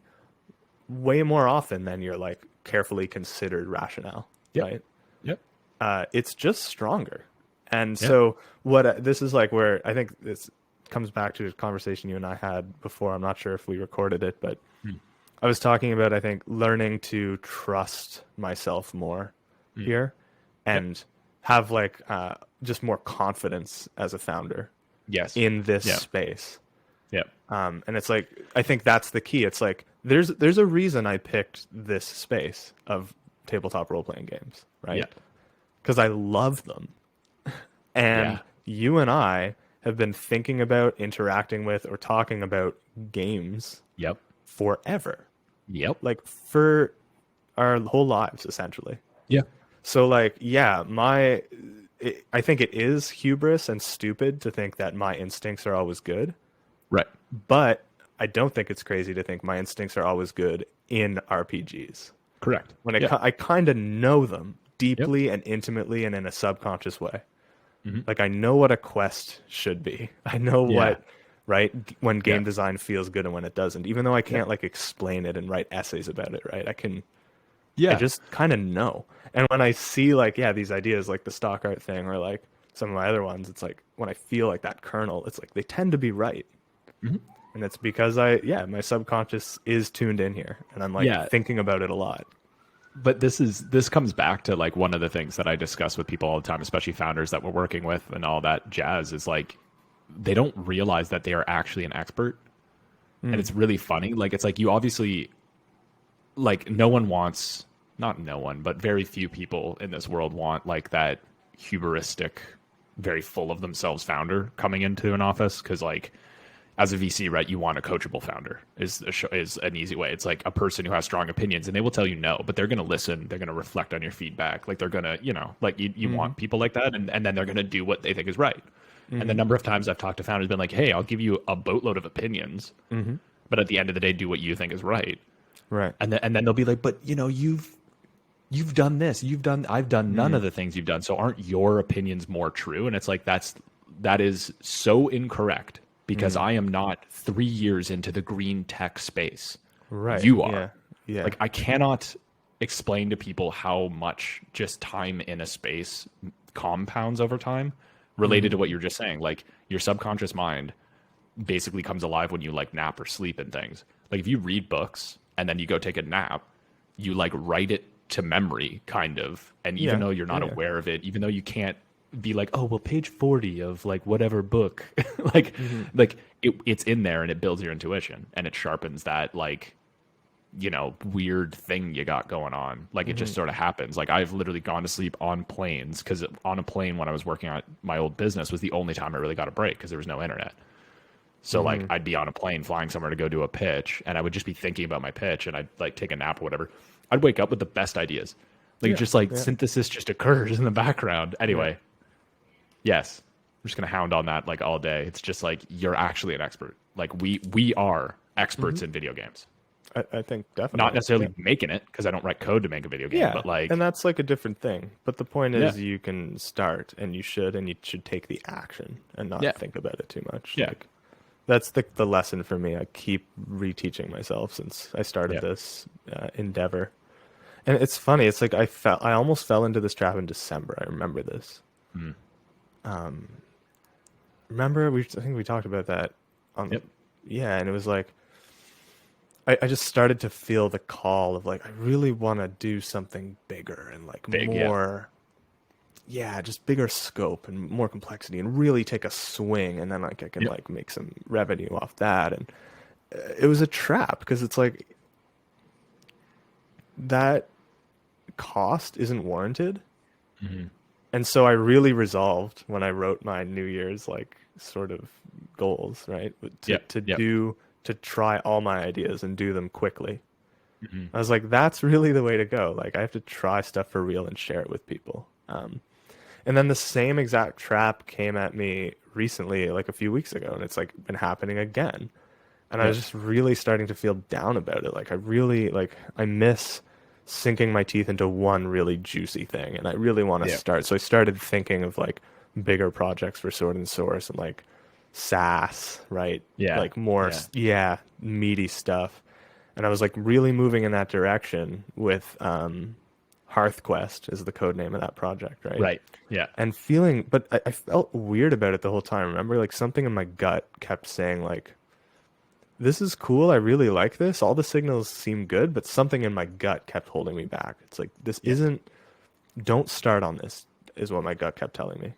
S2: way more often than your like carefully considered rationale.
S1: Yep.
S2: Right?
S1: Yep.
S2: It's just stronger. And
S1: Yeah.
S2: so this is like where I think this comes back to a conversation you and I had before. I'm not sure if we recorded it, but I was talking about, I think, learning to trust myself more here and have like just more confidence as a founder
S1: Yes.
S2: in this
S1: Yeah.
S2: space.
S1: Yep.
S2: And it's like, I think that's the key. It's like, there's a reason I picked this space of tabletop role-playing games, right?
S1: Yeah.
S2: Because I love them. And
S1: Yeah.
S2: you and I have been thinking about, interacting with, or talking about games
S1: Yep.
S2: forever.
S1: Yep.
S2: Like for our whole lives, essentially.
S1: Yeah.
S2: So like, yeah, I think it is hubris and stupid to think that my instincts are always good.
S1: Right.
S2: But I don't think it's crazy to think my instincts are always good in RPGs.
S1: Correct.
S2: When
S1: Yeah.
S2: I kind of know them deeply and intimately and in a subconscious way.
S1: Mm-hmm.
S2: Like I know what a quest should be. I know what, right? When game design feels good and when it doesn't, even though I can't like explain it and write essays about it, right? I just kind of know. And when I see like, these ideas like the stock art thing or like some of my other ones, it's like when I feel like that kernel, it's like they tend to be right.
S1: Mm-hmm.
S2: And it's because my subconscious is tuned in here and I'm like thinking about it a lot.
S1: But this comes back to like one of the things that I discuss with people all the time, especially founders that we're working with and all that jazz, is like they don't realize that they are actually an expert. And it's really funny. Like it's like you obviously, like no one wants, not no one, but very few people in this world want like that hubristic, very full of themselves founder coming into an office, because like as a VC, right, you want a coachable founder is an easy way. It's like a person who has strong opinions and they will tell you no, but they're going to listen. They're going to reflect on your feedback. Like they're going to, like you want people like that. And then they're going to do what they think is right. And the number of times I've talked to founders been like, hey, I'll give you a boatload of opinions, but at the end of the day, do what you think is right.
S2: Right.
S1: And then they'll be like, but you've done this, I've done none of the things you've done. So aren't your opinions more true? And it's like, that is so incorrect. Because I am not 3 years into the green tech space.
S2: Right.
S1: You are.
S2: Yeah.
S1: Like I cannot explain to people how much just time in a space compounds over time related to what you're just saying. Like your subconscious mind basically comes alive when you like nap or sleep and things. Like if you read books and then you go take a nap, you like write it to memory kind of. And even though you're not aware of it, even though you can't be like, oh well, page 40 of like whatever book, like it's in there and it builds your intuition and it sharpens that like weird thing you got going on. Like it just sort of happens. Like I've literally gone to sleep on planes, because on a plane when I was working at my old business was the only time I really got a break because there was no internet. So like I'd be on a plane flying somewhere to go do a pitch and I would just be thinking about my pitch and I'd like take a nap or whatever. I'd wake up with the best ideas. Like synthesis just occurs in the background. Anyway. Yes, I'm just gonna hound on that like all day. It's just like you're actually an expert. Like we are experts in video games.
S2: I think definitely.
S1: Not necessarily making it, because I don't write code to make a video game. But like,
S2: and that's like a different thing. But the point is, you can start, and you should take the action and not think about it too much.
S1: Yeah,
S2: like, that's the lesson for me. I keep reteaching myself since I started this endeavor. And it's funny. It's like I almost fell into this trap in December. I remember this. remember I think we talked about that on
S1: Yep.
S2: yeah, and it was like I just started to feel the call of like I really want to do something bigger and like
S1: Big. Yeah.
S2: more, yeah, just bigger scope and more complexity and really take a swing, and then like I can
S1: Yep.
S2: like make some revenue off that. And it was a trap because it's like that cost isn't warranted.
S1: Mm-hmm.
S2: And so I really resolved when I wrote my New Year's like sort of goals, right?
S1: Yep. Yep.
S2: To try all my ideas and do them quickly.
S1: Mm-hmm.
S2: I was like, that's really the way to go. Like I have to try stuff for real and share it with people. And then the same exact trap came at me recently, like a few weeks ago, and it's like been happening again. And I was
S1: Yep.
S2: just really starting to feel down about it. Like I really like I miss sinking my teeth into one really juicy thing, and I really want to
S1: Yep.
S2: start. So I started thinking of like bigger projects for Sword and Source and like SaaS, right?
S1: Yeah.
S2: Like more,
S1: Yeah.
S2: yeah, meaty stuff. And I was like really moving in that direction with HearthQuest is the code name of that project, right?
S1: Right. Yeah.
S2: And feeling, but I felt weird about it the whole time. Remember, like something in my gut kept saying like, this is cool. I really like this. All the signals seem good, but something in my gut kept holding me back. It's like, this
S1: Yeah.
S2: isn't, don't start on this, is what my gut kept telling me.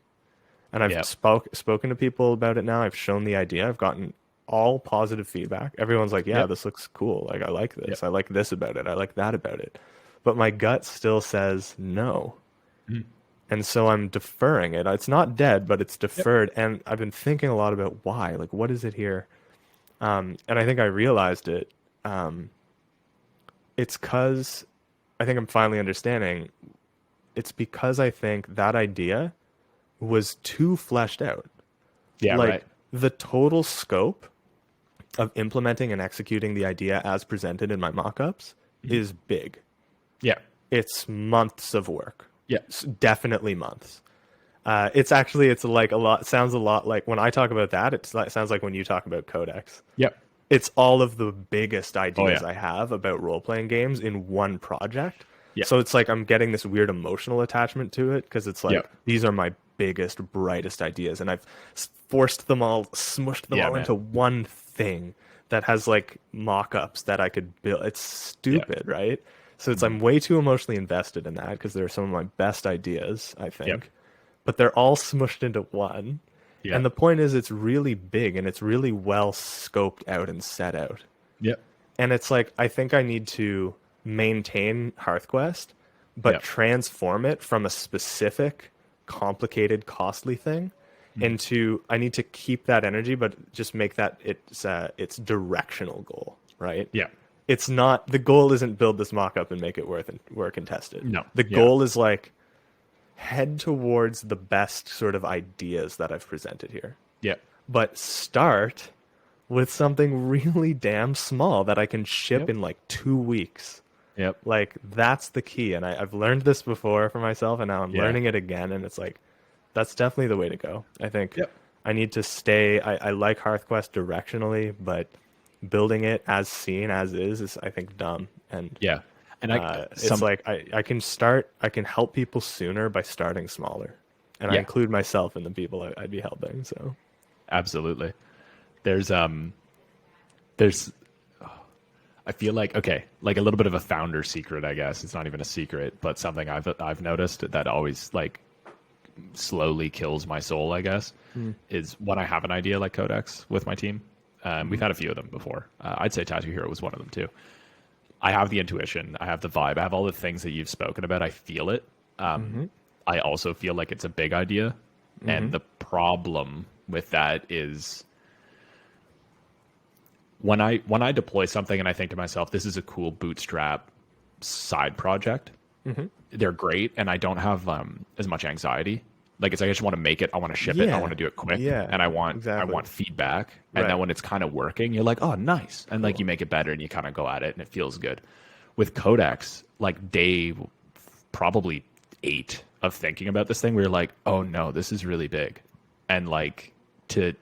S2: And I've
S1: Yeah.
S2: spoken to people about it now. I've shown the idea. I've gotten all positive feedback. Everyone's like, yeah,
S1: Yep.
S2: this looks cool. Like, I like
S1: Yep.
S2: this. I like this about it. I like that about it. But my gut still says no.
S1: Mhm.
S2: And so I'm deferring it. It's not dead, but it's
S1: Yep.
S2: deferred. And I've been thinking a lot about why. Like, what is it here? And I think I realized it. It's because I think I'm finally understanding. It's because I think that idea was too fleshed out.
S1: Yeah.
S2: Like
S1: Right.
S2: the total scope of implementing and executing the idea as presented in my mock-ups is big.
S1: Yeah.
S2: It's months of work.
S1: Yeah.
S2: Definitely months. It's like a lot, sounds a lot like when I talk about that, it sounds like when you talk about Codex.
S1: Yep.
S2: It's all of the biggest ideas
S1: yeah.
S2: I have about role-playing games in one project.
S1: Yeah.
S2: So it's like I'm getting this weird emotional attachment to it because it's like
S1: Yep.
S2: these are my biggest, brightest ideas, and I've forced them all, smushed them
S1: Yeah,
S2: all
S1: man.
S2: into one thing that has like mock-ups that I could build. It's stupid, right? So it's I'm way too emotionally invested in that because they're some of my best ideas, I think.
S1: Yep.
S2: But they're all smushed into one.
S1: Yeah.
S2: And the point is it's really big and it's really well scoped out and set out.
S1: Yep.
S2: And it's like I think I need to maintain HearthQuest, but
S1: Yep.
S2: transform it from a specific, complicated, costly thing into I need to keep that energy, but just make that its directional goal, right?
S1: Yeah.
S2: It's not the goal isn't build this mock-up and make it work and test it.
S1: No.
S2: The
S1: Yeah.
S2: goal is like head towards the best sort of ideas that I've presented here.
S1: Yeah.
S2: But start with something really damn small that I can ship
S1: Yep.
S2: in like 2 weeks.
S1: Yep.
S2: Like that's the key. And I've learned this before for myself and now I'm
S1: Yeah.
S2: learning it again. And it's like, that's definitely the way to go. I think
S1: Yep.
S2: I need to stay, I like HearthQuest directionally, but building it as seen as is I think dumb. And
S1: Yeah. And
S2: it's like I can help people sooner by starting smaller. And I
S1: Yeah.
S2: include myself in the people I'd be helping. So
S1: absolutely. There's I feel like okay, like a little bit of a founder secret, I guess. It's not even a secret, but something I've noticed that always like slowly kills my soul, I guess, is when I have an idea like Codex with my team. We've had a few of them before. I'd say Tattoo Hero was one of them too. I have the intuition, I have the vibe, I have all the things that you've spoken about. I feel it. I also feel like it's a big idea, and the problem with that is when I deploy something and I think to myself, this is a cool bootstrap side project. They're great, and I don't have as much anxiety. Like it's like I just want to make it. I want to ship it. I
S2: Yeah.
S1: want to do it quick.
S2: Yeah,
S1: And I want
S2: exactly.
S1: feedback. And then
S2: Right.
S1: when it's kind of working, you're like, oh, nice. And like you make it better, and you kind of go at it, and it feels good. With Codex, like day probably 8 of thinking about this thing, we were like, oh no, this is really big, and like to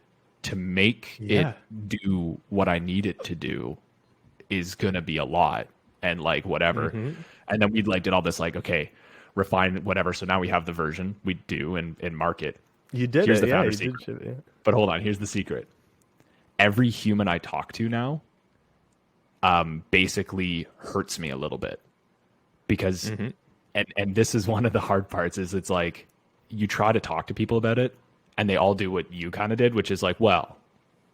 S1: make
S2: Yeah.
S1: it do what I need it to do is gonna be a lot, and like whatever. And then we like did all this like, okay, refine whatever. So now we have the version we do in market.
S2: You did
S1: Here's
S2: it.
S1: the
S2: Yeah,
S1: founder
S2: you did
S1: secret.
S2: ship it.
S1: But hold on, here's the secret. Every human I talk to now basically hurts me a little bit because and this is one of the hard parts is it's like you try to talk to people about it and they all do what you kind of did, which is like, well,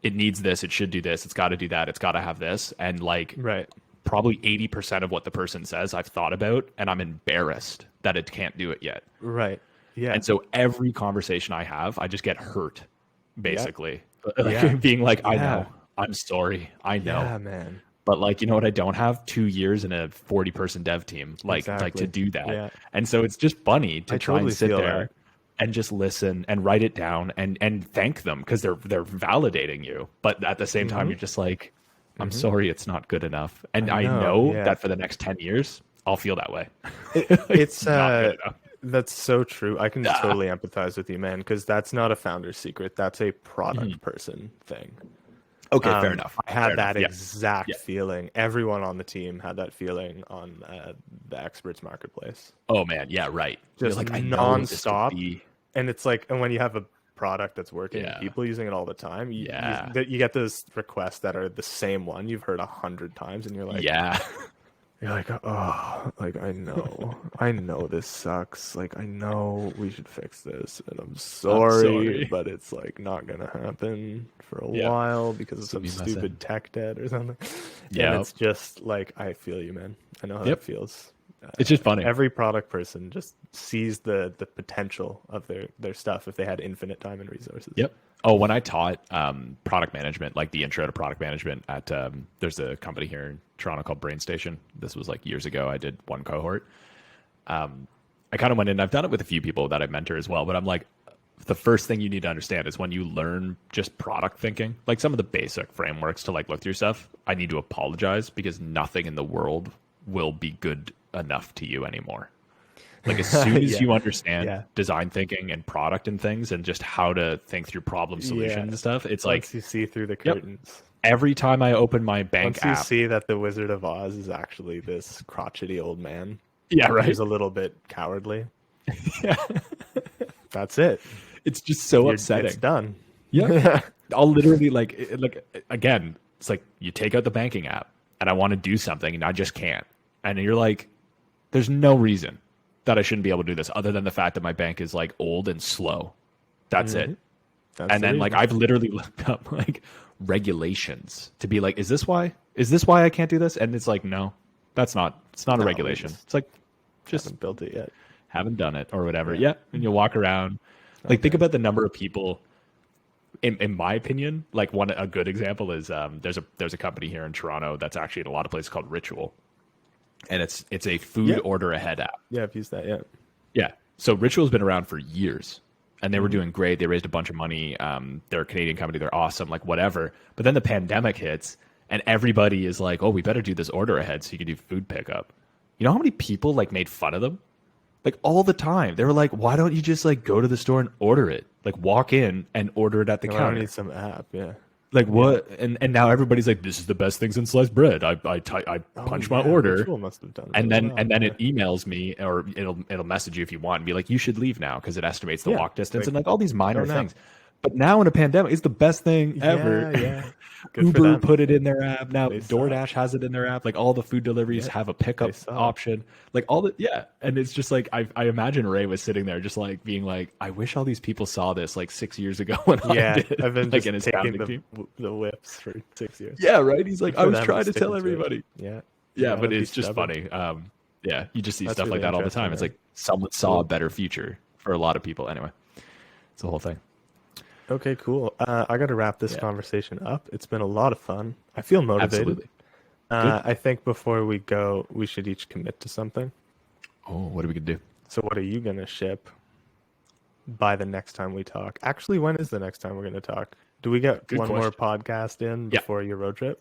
S1: it needs this, it should do this, it's got to do that, it's got to have this. And like
S2: Right.
S1: probably 80% of what the person says I've thought about and I'm embarrassed that it can't do it yet.
S2: Right. Yeah.
S1: And so every conversation I have, I just get hurt basically.
S2: Yeah.
S1: Like being like, I
S2: Yeah.
S1: know, I'm sorry, I know.
S2: Yeah, man.
S1: But like, you know what? I don't have 2 years in a 40-person dev team, like to
S2: Exactly.
S1: do that.
S2: Yeah.
S1: And so it's just funny to
S2: I
S1: try
S2: totally
S1: and sit
S2: feel
S1: there
S2: that.
S1: and just listen and write it down and thank them because they're validating you. But at the same time, you're just like, I'm sorry, it's not good enough. And I know
S2: yeah.
S1: that for the next 10 years, I'll feel that way.
S2: It's
S1: not good enough.
S2: that's so true. I can totally empathize with you, man, because that's not a founder's secret. That's a product person thing.
S1: Okay, fair enough.
S2: I had
S1: Fair
S2: that
S1: enough.
S2: exact feeling. Everyone on the team had that feeling on the experts marketplace.
S1: Oh man, yeah, right. You're
S2: Just
S1: like, I know this could
S2: nonstop.
S1: be-
S2: And it's like, and when you have a product that's working,
S1: Yeah.
S2: people using it all the time, you get those requests that are the same one you've heard 100 times, and you're like,
S1: yeah.
S2: you're like, oh, like I know this sucks. Like I know we should fix this, and I'm sorry. But it's like not gonna happen for a while because of some stupid tech debt or something.
S1: Yeah,
S2: and it's just like I feel you, man. I know how that feels.
S1: It's just funny.
S2: Every product person just sees the potential of their stuff if they had infinite time and resources.
S1: Yep. Oh, when I taught product management, like the intro to product management at there's a company here in Toronto called BrainStation. This was like years ago. I did one cohort. I kind of went in. I've done it with a few people that I mentor as well. But I'm like, the first thing you need to understand is when you learn just product thinking, like some of the basic frameworks to like look through stuff. I need to apologize because nothing in the world will be good enough to you anymore. Like as soon as you understand design thinking and product and things and just how to think through problem solutions and stuff, it's
S2: Once you see through the curtains.
S1: Every time I open my bank
S2: Once you
S1: app,
S2: see that the Wizard of Oz is actually this crotchety old man.
S1: Yeah, right.
S2: Who's a little bit cowardly. Yeah. That's it.
S1: It's just so upsetting.
S2: It's done.
S1: Yeah. I'll literally like again, it's like you take out the banking app and I want to do something and I just can't. And you're like, there's no reason that I shouldn't be able to do this other than the fact that my bank is like old and slow. That's it. And then like I've literally looked up like regulations to be like, is this why I can't do this? And it's like, no, it's not a regulation. It's like, just
S2: haven't built it yet.
S1: Haven't done it or whatever. Yeah. And you'll walk around. Like think about the number of people in my opinion, like a good example is there's a company here in Toronto that's actually in a lot of places called Ritual. And it's a food order ahead app.
S2: Yeah, I've used that,
S1: Yeah. So Ritual's been around for years and they were doing great. They raised a bunch of money. They're a Canadian company. They're awesome, like whatever. But then the pandemic hits and everybody is like, oh, we better do this order ahead so you can do food pickup. You know how many people like made fun of them? Like all the time. They were like, why don't you just like go to the store and order it? Like walk in and order it at the counter.
S2: I need some app,
S1: Like what? And now everybody's like, this is the best things in sliced bread. I punch my order,
S2: Ritual must have done
S1: and then it emails me, or it'll message you if you want and be like, you should leave now because it estimates the walk distance and like all these minor things. But now in a pandemic, it's the best thing ever.
S2: Yeah.
S1: Uber put it in their app. Now DoorDash has it in their app. Like all the food deliveries have a pickup option. Like all the and it's just like I imagine Ray was sitting there just like being like, I wish all these people saw this like 6 years ago when I did.
S2: I've been
S1: like
S2: just
S1: in his
S2: taking the whips for 6 years.
S1: Yeah, right. He's like, I was trying to tell everybody.
S2: Yeah,
S1: but it's just funny. You just see stuff like that all the time. It's like someone saw a better future for a lot of people. Anyway, it's the whole thing.
S2: Okay, cool. I got to wrap this conversation up. It's been a lot of fun. I feel motivated.
S1: Absolutely.
S2: I think before we go, we should each commit to something.
S1: Oh, what are we going to do?
S2: So what are you going to ship by the next time we talk? Actually, when is the next time we're going to talk? Do we get one more podcast in before your road trip?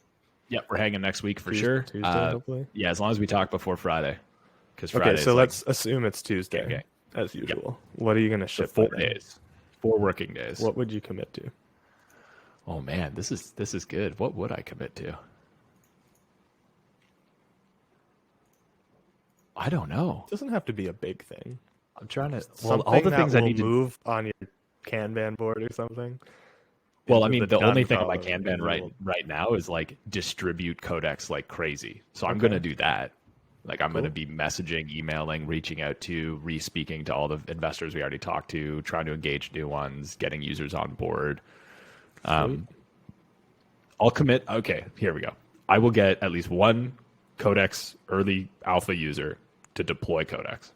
S1: Yeah, we're hanging next week for sure.
S2: Tuesday, hopefully.
S1: Yeah, as long as we talk before Friday.
S2: Okay, so let's assume it's Tuesday, as usual. Yep. What are you going to ship?
S1: So 4 days. 4 working days.
S2: What would you commit to?
S1: Oh man, this is good. What would I commit to? I don't know.
S2: It doesn't have to be a big thing.
S1: I'm trying to.
S2: Well, all the things I need to move on your Kanban board or something.
S1: Well, I
S2: Into
S1: mean, the only
S2: done
S1: thing on my
S2: column and
S1: Kanban
S2: Google.
S1: right now is like distribute Codex like crazy. So I'm
S2: Okay.
S1: going to do that. Like I'm going to
S2: Cool.
S1: be messaging, emailing, reaching out to, re-speaking to all the investors we already talked to, trying to engage new ones, getting users on board.
S2: Sweet.
S1: I'll commit. Okay, here we go. I will get at least one Codex early alpha user to deploy Codex.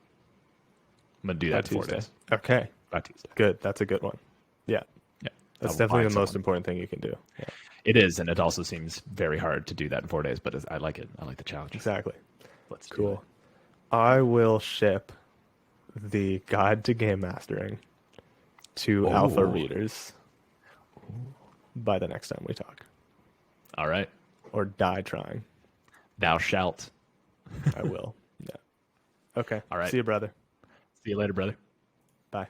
S1: I'm going to do
S2: By
S1: that in 4
S2: Tuesday.
S1: days.
S2: Okay.
S1: By Tuesday.
S2: Good. That's a good one. Yeah.
S1: Yeah.
S2: That's
S1: I'll
S2: definitely
S1: find
S2: the most
S1: someone.
S2: important thing you can do. Yeah.
S1: It is, and it also seems very hard to do that in 4 days, but I like it. I like the challenge.
S2: Exactly.
S1: Let's do
S2: Cool.
S1: it.
S2: I will ship the guide to game mastering to alpha readers by the next time we talk.
S1: All right.
S2: Or die trying.
S1: Thou shalt.
S2: I will. Yeah. Okay.
S1: All right.
S2: See you, brother.
S1: See you later, brother.
S2: Bye.